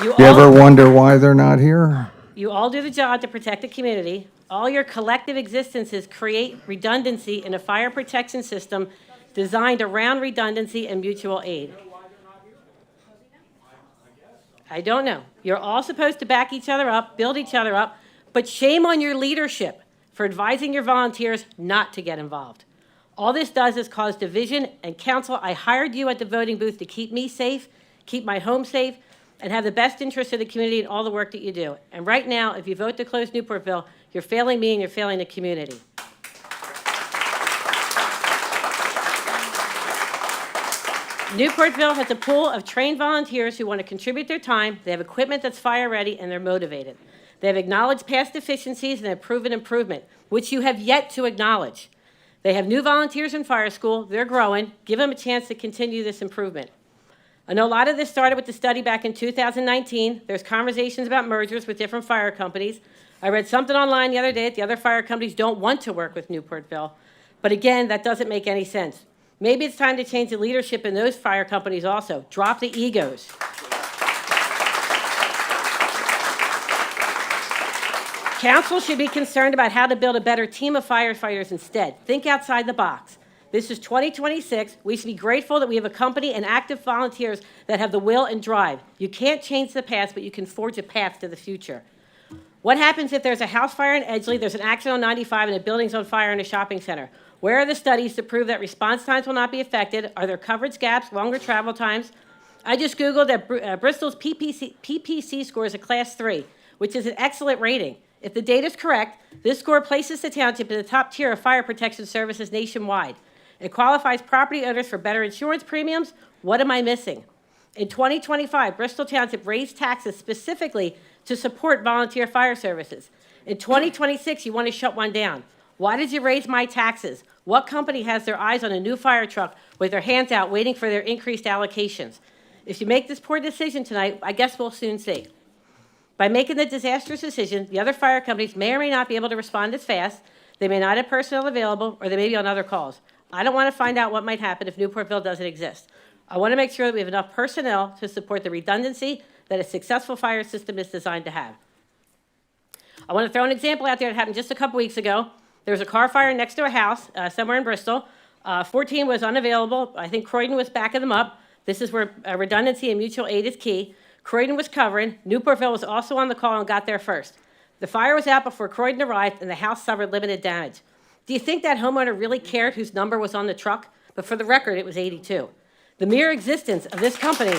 You ever wonder why they're not here? You all do the job to protect the community. All your collective existences create redundancy in a fire protection system designed around redundancy and mutual aid. I don't know. You're all supposed to back each other up, build each other up, but shame on your leadership for advising your volunteers not to get involved. All this does is cause division, and council, I hired you at the voting booth to keep me safe, keep my home safe, and have the best interest of the community in all the work that you do. And right now, if you vote to close Newportville, you're failing me and you're failing the community. Newportville has a pool of trained volunteers who want to contribute their time. They have equipment that's fire ready and they're motivated. They have acknowledged past deficiencies and have proven improvement, which you have yet to acknowledge. They have new volunteers in fire school. They're growing. Give them a chance to continue this improvement. I know a lot of this started with the study back in 2019. There's conversations about mergers with different fire companies. I read something online the other day that the other fire companies don't want to work with Newportville. But again, that doesn't make any sense. Maybe it's time to change the leadership in those fire companies also. Drop the egos. Council should be concerned about how to build a better team of firefighters instead. Think outside the box. This is 2026. We should be grateful that we have a company and active volunteers that have the will and drive. You can't change the past, but you can forge a path to the future. What happens if there's a house fire in Edgeley, there's an accident on 95, and a building's on fire in a shopping center? Where are the studies to prove that response times will not be affected? Are there coverage gaps, longer travel times? I just Googled that Bristol's PPC score is a class 3, which is an excellent rating. If the data is correct, this score places the township in the top tier of fire protection services nationwide. It qualifies property owners for better insurance premiums. What am I missing? In 2025, Bristol Township raised taxes specifically to support volunteer fire services. In 2026, you want to shut one down. Why did you raise my taxes? What company has their eyes on a new fire truck with their hands out waiting for their increased allocations? If you make this poor decision tonight, I guess we'll soon see. By making the disastrous decision, the other fire companies may or may not be able to respond as fast. They may not have personnel available, or they may be on other calls. I don't want to find out what might happen if Newportville doesn't exist. I want to make sure that we have enough personnel to support the redundancy that a successful fire system is designed to have. I want to throw an example out there that happened just a couple weeks ago. There was a car fire next to a house somewhere in Bristol. 14 was unavailable. I think Croydon was backing them up. This is where redundancy and mutual aid is key. Croydon was covering. Newportville was also on the call and got there first. The fire was out before Croydon arrived, and the house suffered limited damage. Do you think that homeowner really cared whose number was on the truck? But for the record, it was 82. The mere existence of this company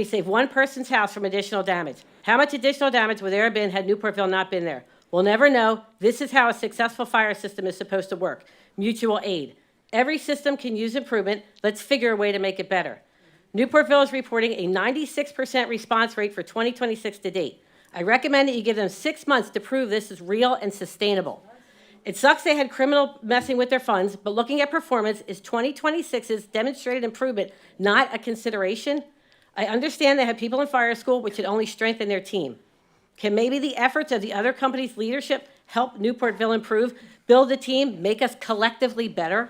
saved one person's house from additional damage. How much additional damage would there have been had Newportville not been there? We'll never know. This is how a successful fire system is supposed to work. Mutual aid. Every system can use improvement. Let's figure a way to make it better. Newportville is reporting a 96% response rate for 2026 to date. I recommend that you give them 6 months to prove this is real and sustainable. It sucks they had criminal messing with their funds, but looking at performance, is 2026's demonstrated improvement not a consideration? I understand they have people in fire school, which should only strengthen their team. Can maybe the efforts of the other company's leadership help Newportville improve, build the team, make us collectively better?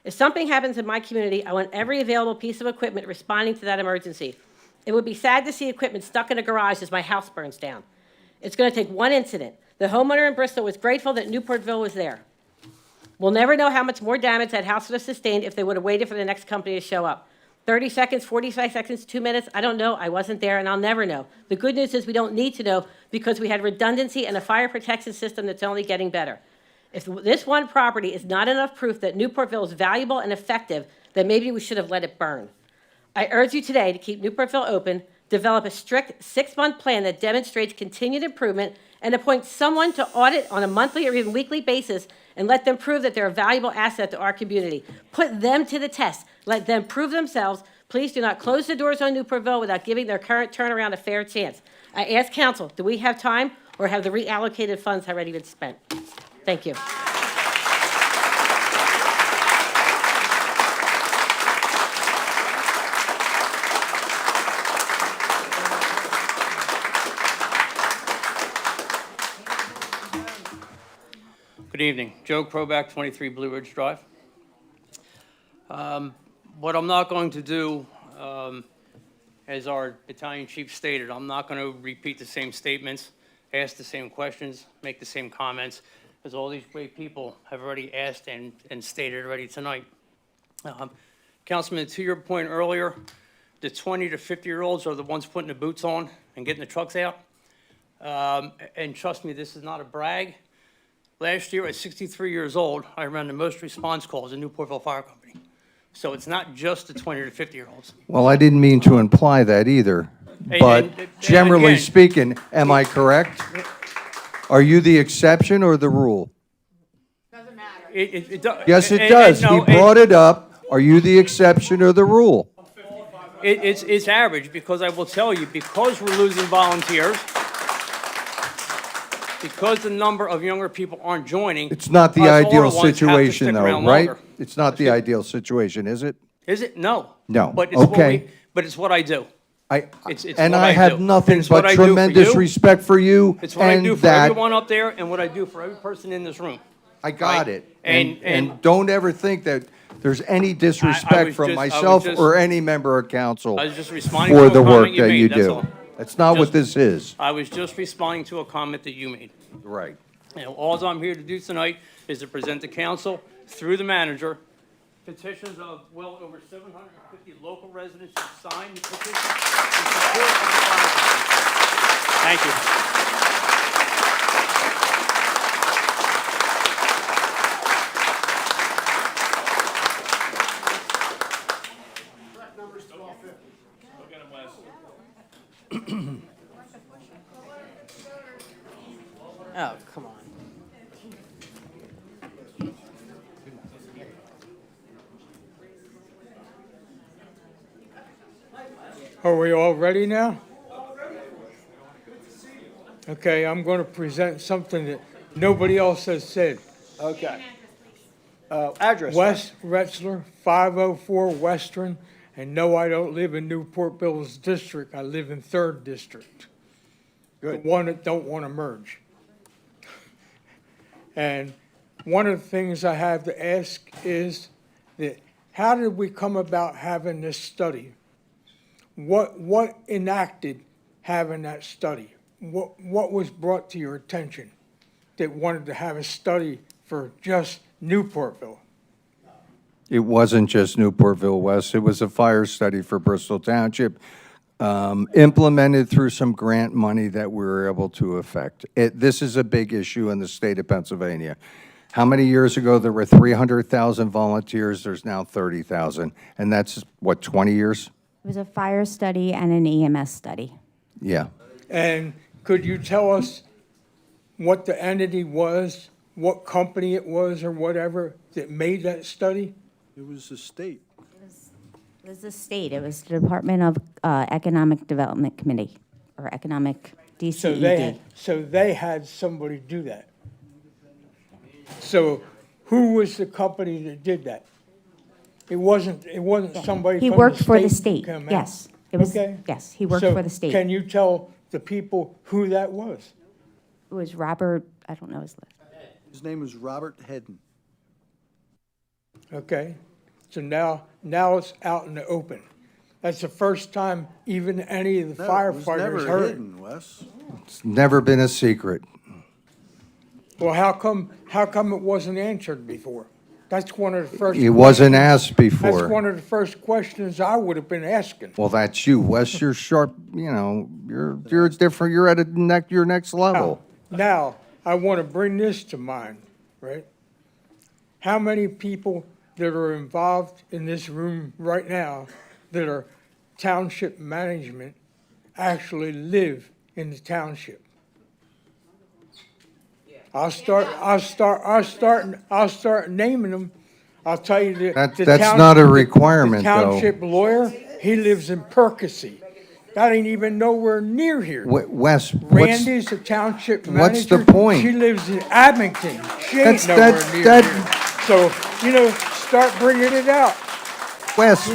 If something happens in my community, I want every available piece of equipment responding to that emergency. It would be sad to see equipment stuck in a garage as my house burns down. It's going to take one incident. The homeowner in Bristol was grateful that Newportville was there. We'll never know how much more damage that house would have sustained if they would have waited for the next company to show up. 30 seconds, 45 seconds, 2 minutes, I don't know. I wasn't there, and I'll never know. The good news is we don't need to know because we had redundancy and a fire protection system that's only getting better. If this one property is not enough proof that Newportville is valuable and effective, then maybe we should have let it burn. I urge you today to keep Newportville open, develop a strict 6-month plan that demonstrates continued improvement, and appoint someone to audit on a monthly or even weekly basis and let them prove that they're a valuable asset to our community. Put them to the test. Let them prove themselves. Please do not close the doors on Newportville without giving their current turnaround a fair chance. I ask council, do we have time or have the reallocated funds already been spent? Thank you. Good evening. Joe Kroback, 23 Blue Ridge Drive. what I'm not going to do, as our battalion chief stated, I'm not going to repeat the same statements, ask the same questions, make the same comments, as all these great people have already asked and stated already tonight. Councilman, to your point earlier, the 20 to 50-year-olds are the ones putting the boots on and getting the trucks out. And trust me, this is not a brag. Last year, at 63 years old, I ran the most response calls in Newportville Fire Company. So it's not just the 20 to 50-year-olds. Well, I didn't mean to imply that either, but generally again- speaking, am I correct? Are you the exception or the rule? Yes, it does. He brought it up. Are you the exception or the rule? It's average, because I will tell you, because we're losing volunteers, because the number of younger people aren't joining. It's not the us older ideal ones have to situation, stick though, around right? longer. It's not the ideal situation, is it? Is it? No. No. But it's what Okay. but it's what I do. It's And what I do. have nothing It's what but I do for tremendous you. respect for you It's what I do and for that. everyone up there and what I do for every person in this room. I got Right? it. And- And don't ever think that there's any disrespect was from just- I was myself just- or any member of council I was just responding for to a the comment work you that made, you that's do. all. That's not what Just- this is. I was just responding to a comment that you made. Right. You know, all I'm here to do tonight is to present to council, through the manager, petitions of well over 750 local residents who signed the petition in support of the fire department. Thank you. Oh, come on. Are we all ready now? Okay, I'm going to present something that nobody else has said. Okay. Address. Wes Retzler, 504 Western, and no, I don't live in Newport-Bill's district, I live in 3rd District. The one that don't want to merge. And one of the things I have to ask is that how did we come about having this study? What enacted having that study? What was brought to your attention that wanted to have a study for just Newportville? It wasn't just Newportville West. It was a fire study for Bristol Township, implemented through some grant money that we were able to effect. This is a big issue in the state of Pennsylvania. How many years ago there were 300,000 volunteers? There's now 30,000. And that's, what, 20 years? It was a fire study and an EMS study. Yeah. And could you tell us what the entity was, what company it was or whatever that made that study? It was the state. It was the state, it was the Department of Economic Development Committee, or Economic DCED. So they had somebody do that. So who was the company that did that? It wasn't somebody He from worked for the who state, came out? yes. It was, Okay. yes, he worked So for the state. can you tell the people who that was? It was Robert, I don't know his last. His name was Robert Hedden. Okay, so now it's out in the open. That's the first time even any of the No, it was firefighters never heard. hidden, Wes. It's never been a secret. Well, how come it wasn't answered before? That's one of the first. It wasn't asked That's before. one of the first questions I would have been asking. Well, that's you, Wes. You're sharp, you're different. You're at your next level. Now, I want to bring this to mind, right? How many people that are involved in this room right now that are township management actually live in the township? I'll start naming them. I'll tell you that. That's not a requirement, the though. township lawyer, he lives in Percy. That ain't even nowhere near here. Wes, Randy's a township manager. what's the point? She lives in Abington. She ain't That's- nowhere that's- near that- here. So, start bringing it out. Wes,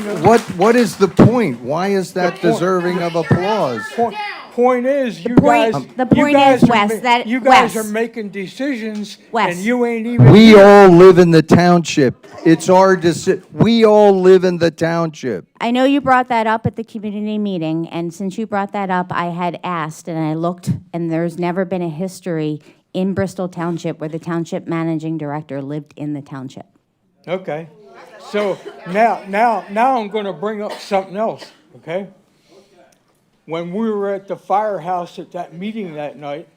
what is the point? Why is that deserving of applause? point is, you point- guys. the you point guys is, are Wes, ma- that- You guys Wes. are making decisions, Wes. and you ain't even. We here. all live in the township. It's our we all live in the township. I know you brought that up at the community meeting, and since you brought that up, I had asked, and I looked, and there's never been a history in Bristol Township where the township managing director lived in the township. Okay, so now I'm gonna bring up something else, okay? When we were at the firehouse at that meeting that night,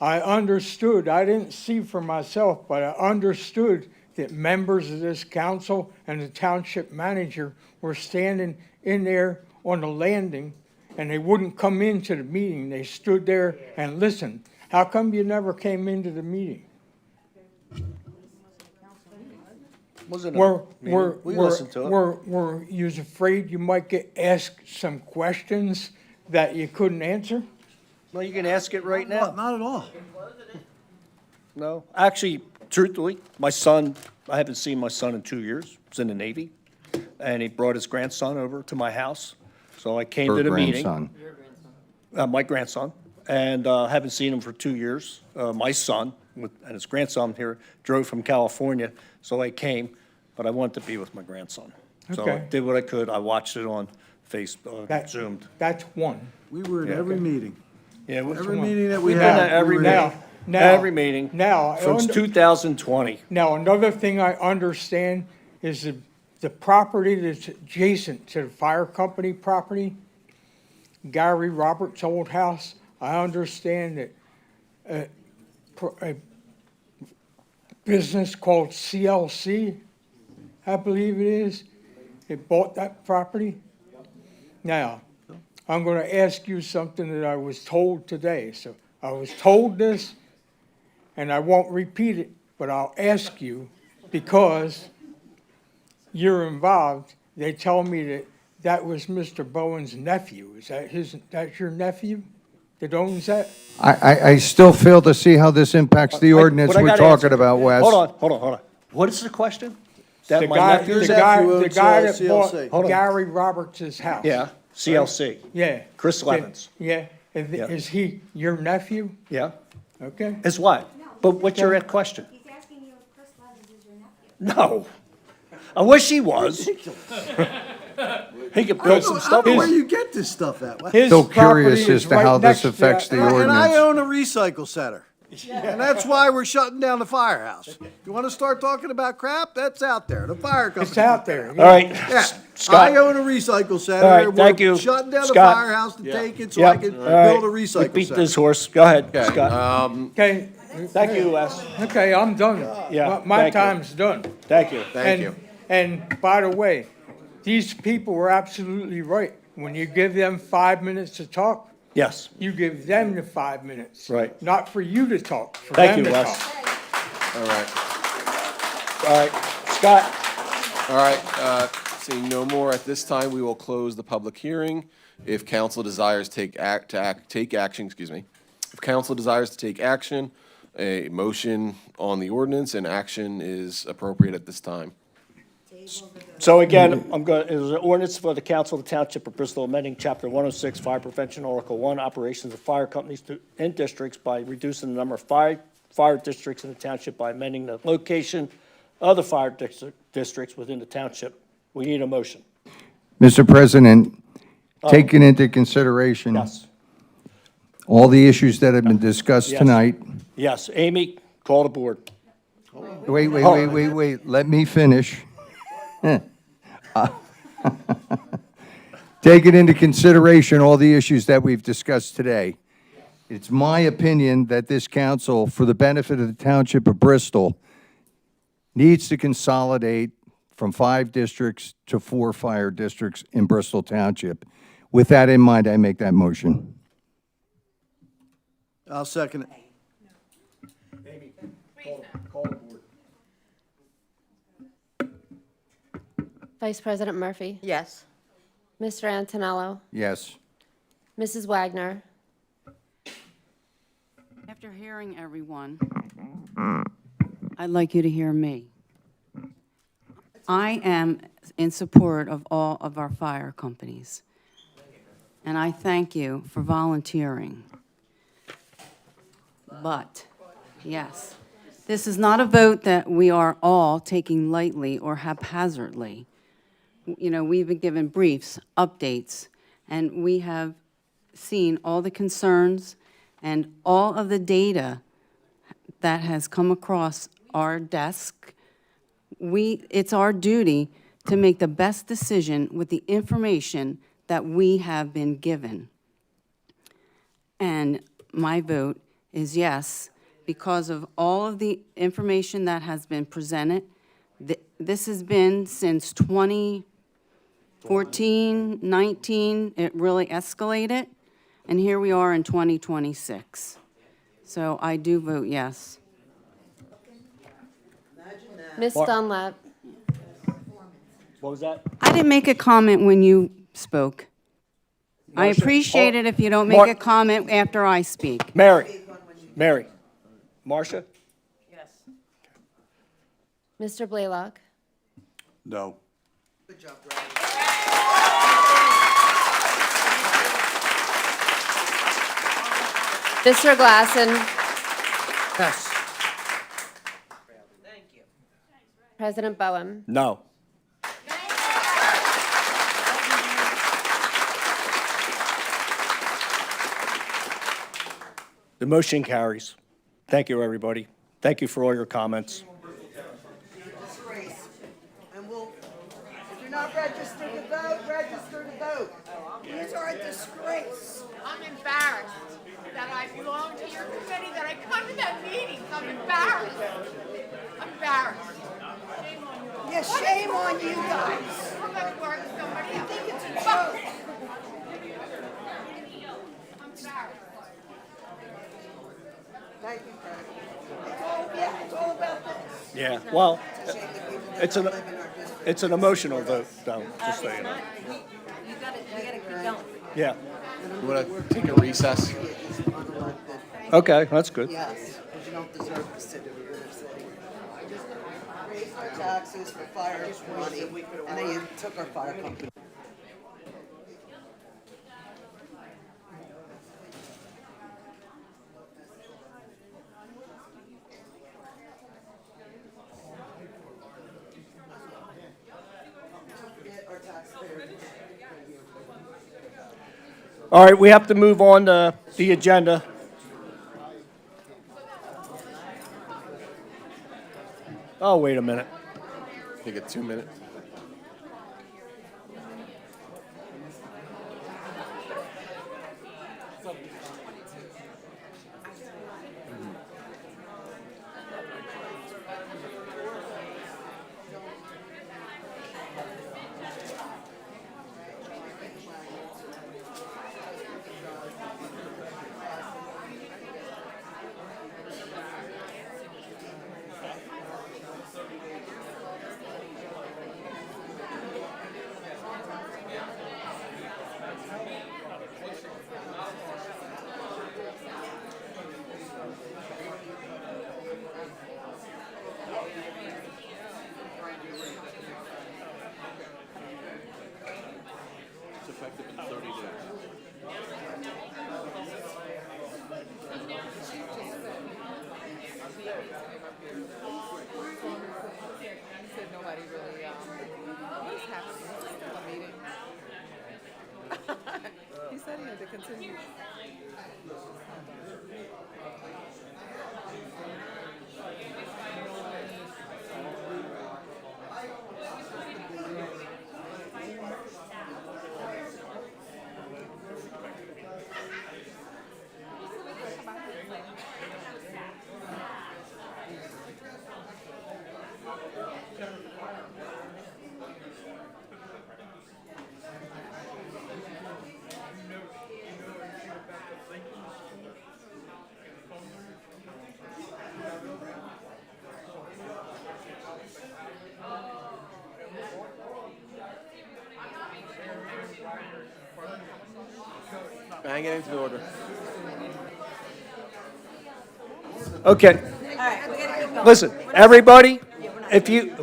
I understood, I didn't see for myself, but I understood that members of this council and the township manager were standing in there on the landing, and they wouldn't come into the meeting. They stood there and listened. How come you never came into the meeting? Wasn't Were, a were, meeting. We were, listened to it. were you afraid you might get asked some questions that you couldn't answer? Well, you can ask it right now. Not at all. No, actually, truthfully, my son, I haven't seen my son in 2 years. He's in the Navy, and he brought his grandson over to my house. So I came Her to the meeting. grandson. My grandson, and haven't seen him for 2 years. My son and his grandson here drove from California, so I came, but I wanted to be with my grandson. So I Okay. did what I could. I watched it on Facebook, That- Zoomed. That's one. We were at every meeting. Yeah, Every meeting that we we've been had. at every we were meeting. at. Now- Every meeting. now, Since 2020. Now, another thing I understand is the property that's adjacent to the fire company property, Gary Roberts' old house, I understand that a business called CLC, I believe it is, it bought that property. Now, I'm going to ask you something that I was told today. So I was told this, and I won't repeat it, but I'll ask you because you're involved. They tell me that that was Mr. Bowen's nephew. Is that's your nephew that owns that? I still fail to see how this impacts the ordinance What I we're gotta talking answer- about, Wes. Hold on. What is the question? That The my guy, nephew's the at- guy, nephew the owns, guy that CLC. bought Hold on. Gary Roberts' house. Yeah, CLC. Yeah. Chris Yeah, Levens. Yeah. Yeah. Is he your nephew? Yeah. Okay. Is what? But what's your question? He's asking you if Chris Levens is your nephew. No. I wish he was. He could build some I stuff. don't know where His- you get this stuff at. His Still property curious is as to right how next this affects that- the And I ordinance. own a recycle center. And that's why we're shutting down the firehouse. You want to start talking about crap? That's out there. The fire company. It's out there. All right, Yeah, Scott. I own a recycle center. All right, and thank we're you. shutting down the Scott. firehouse to take it so Yep. I can All right. build a We recycle beat center. this horse. Go ahead, Okay, Scott. Okay. Thank you, Wes. Okay, I'm done. Yeah, My thank you. time's done. Thank you. Thank you. And by the way, these people were absolutely right. When you give them 5 minutes to talk, Yes. you give them the 5 minutes. Right. Not for you to talk, for Thank them you, to Wes. talk. All right. All right, Scott. All right, seeing no more at this time, we will close the public hearing. If council desires take action, If council desires to take action, a motion on the ordinance and action is appropriate at this time. So again, I'm going, it was an ordinance for the council of the Township of Bristol amending Chapter 106, Fire Prevention, Article 1, Operations of Fire Companies in Districts by reducing the number of fire districts in the township by amending the location of the fire districts within the township. We need a motion. Mr. President, taking into consideration Yes. all the issues that have been discussed Yes. tonight. Yes, Amy, call the board. Wait, let me finish. Taking into consideration all the issues that we've discussed today, it's my opinion that this council, for the benefit of the Township of Bristol, needs to consolidate from 5 districts to 4 fire districts in Bristol Township. With that in mind, I make that motion. I'll second it. Amy, call the board. Vice President Murphy, Yes. Mr. Antonello, Yes. Mrs. Wagner, After hearing everyone, I'd like you to hear me. I am in support of all of our fire companies. and I thank you for volunteering. But, yes, this is not a vote that we are all taking lightly or haphazardly. You know, we've been given briefs, updates, and we have seen all the concerns and all of the data that has come across our desk. It's our duty to make the best decision with the information that we have been given. And my vote is yes, because of all of the information that has been presented. This has been since 2014, 19, it really escalated, and here we are in 2026. So I do vote yes. Ms. Dunlap. What was that? I didn't make a comment when you spoke. I Marcia, appreciate hold- it if you don't make Mar- a comment after I speak. Mary, Marcia? Mr. Blaylock. No. Mr. Glassen. Yes. President Bowen. No. The motion carries. Thank you, everybody. Thank you for all your comments. And we'll, if you're not registered to vote, register to vote. These are a disgrace. I'm embarrassed that I belong to your committee, that I come to that meeting. I'm embarrassed. I'm embarrassed. Shame on you. Yeah, shame on you guys. I'm going to work with somebody else. I think it's a joke. I'm embarrassed. Thank you, Craig. It's all about this. Yeah, well, it's an emotional vote, though, just so you know. You gotta keep going. Yeah, You want to take a recess? okay, that's good. Yes, because you don't deserve to sit in your city. Raised our taxes for fire money, and then you took our fire company. Our taxpayers. All right, we have to move on to the agenda. Oh, wait a minute. Take a 2-minute. It's effective in 30 days. Said nobody really was happy with the meeting. He said he had to continue. Bang it into order. Okay. Listen, everybody,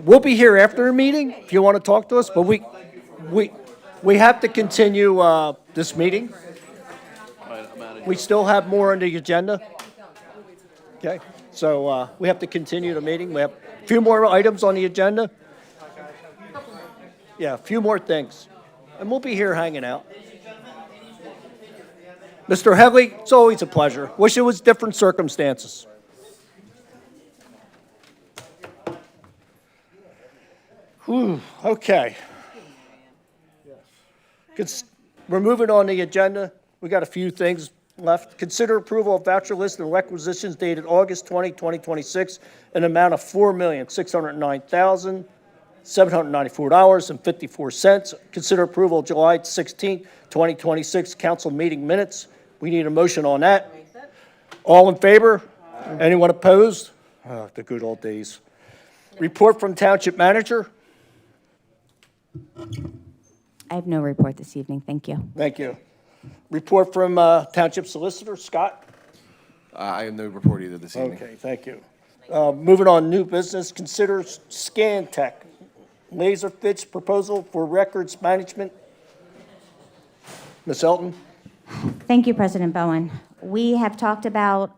we'll be here after the meeting if you want to talk to us, but we have to continue this meeting. We still have more on the agenda. Okay, so we have to continue the meeting. We have a few more items on the agenda. Yeah, a few more things. And we'll be here hanging out. Mr. Headley, it's always a pleasure. Wish it was different circumstances. Whew, okay. We're moving on the agenda. We got a few things left. Consider approval of voucher list and requisitions dated August 20, 2026, an amount of $4,609,794.54. Consider approval of July 16, 2026 council meeting minutes. We need a motion on that. All in favor? Anyone opposed? Oh, the good old days. Report from Township Manager. I have no report this evening, thank you. Thank you. Report from Township Solicitor, Scott. I have no report either this evening. Okay, thank you. Moving on, new business, consider Scan Tech laser fits proposal for records management. Ms. Elton? Thank you, President Bowen. We have talked about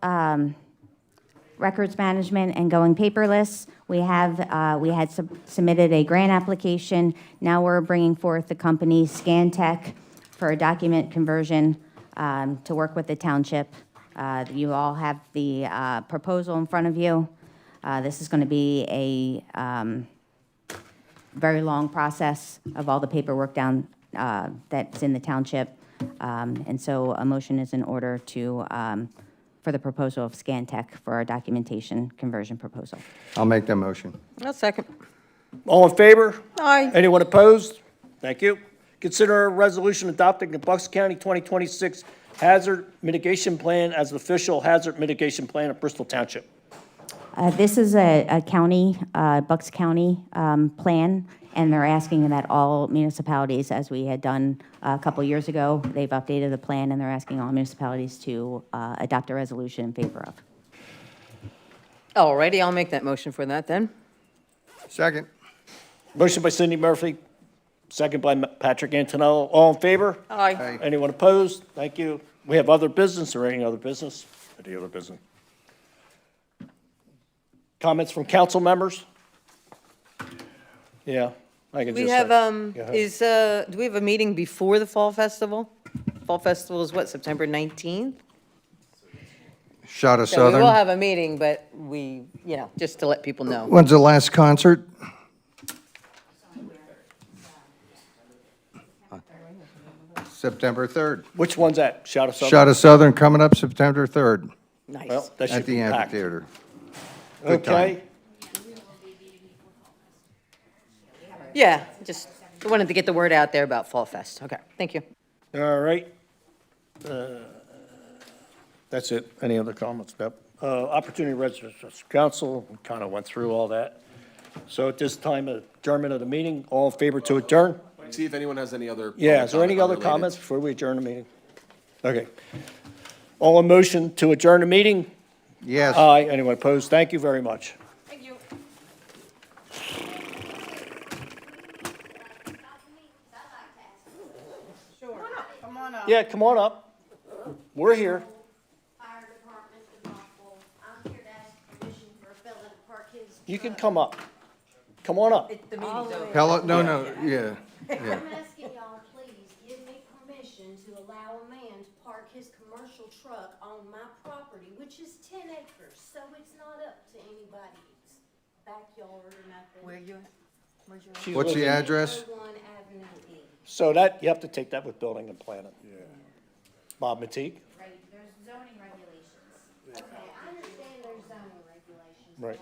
records management and going paperless. We had submitted a grant application. Now we're bringing forth the company Scan Tech for a document conversion to work with the township. You all have the proposal in front of you. This is going to be a very long process of all the paperwork down that's in the township. And so a motion is in order to for the proposal of Scan Tech for our documentation conversion proposal. I'll make that motion. I'll second. All in favor? Aye. Anyone opposed? Thank you. Consider a resolution adopting the Bucks County 2026 Hazard Mitigation Plan as the official hazard mitigation plan of Bristol Township. This is a county, Bucks County plan, and they're asking that all municipalities, as we had done a couple years ago, they've updated the plan, and they're asking all municipalities to adopt a resolution in favor of. Alrighty, I'll make that motion for that then. Second. Motion by Cindy Murphy, second by Patrick Antonello. All in favor? Aye. Anyone opposed? Thank you. We have other business or any other business? Any other business? Comments from council members? Yeah, I can just. We have, Go ahead. do we have a meeting before the Fall Festival? Fall Festival is what, September 19th? Shot of So we will Southern. have a meeting, but we, just to let people know. When's the last concert? September 3rd. Which one's that? Shout of Southern? Shot of Southern coming up September 3rd Nice. Well, that should at the be packed. amphitheater. Good Okay. Yeah, just wanted to get the word out there about Fall Fest. Okay, thank you. All right. That's it. Any other comments, Beth? Opportunity Residents Council, we kind of went through all that. So at this time, adjournment of the meeting, all in favor to adjourn? See if anyone has any other. Yeah, is there any other unrelated. comments before we adjourn the meeting? Okay. All in motion to adjourn the meeting? Yes. Aye. Anyone opposed? Thank you very much. Thank you. Sure. Come on up. Yeah, come on up. We're here. Fire department is not full. I'm here to ask permission for a fellow to park his. You can come up. Come on up. The meeting's over. Hello, no, yeah. I'm asking y'all, please, give me permission to allow a man to park his commercial truck on my property, which is 10 acres, so it's not up to anybody's backyard or nothing. Where you at? Where's your? She's What's the looking- address? 101 Avenue E. So that, you have to take that with building and planning. Yeah. Bob Matee? Right, there's zoning regulations. Okay, I understand there's zoning regulations. Right.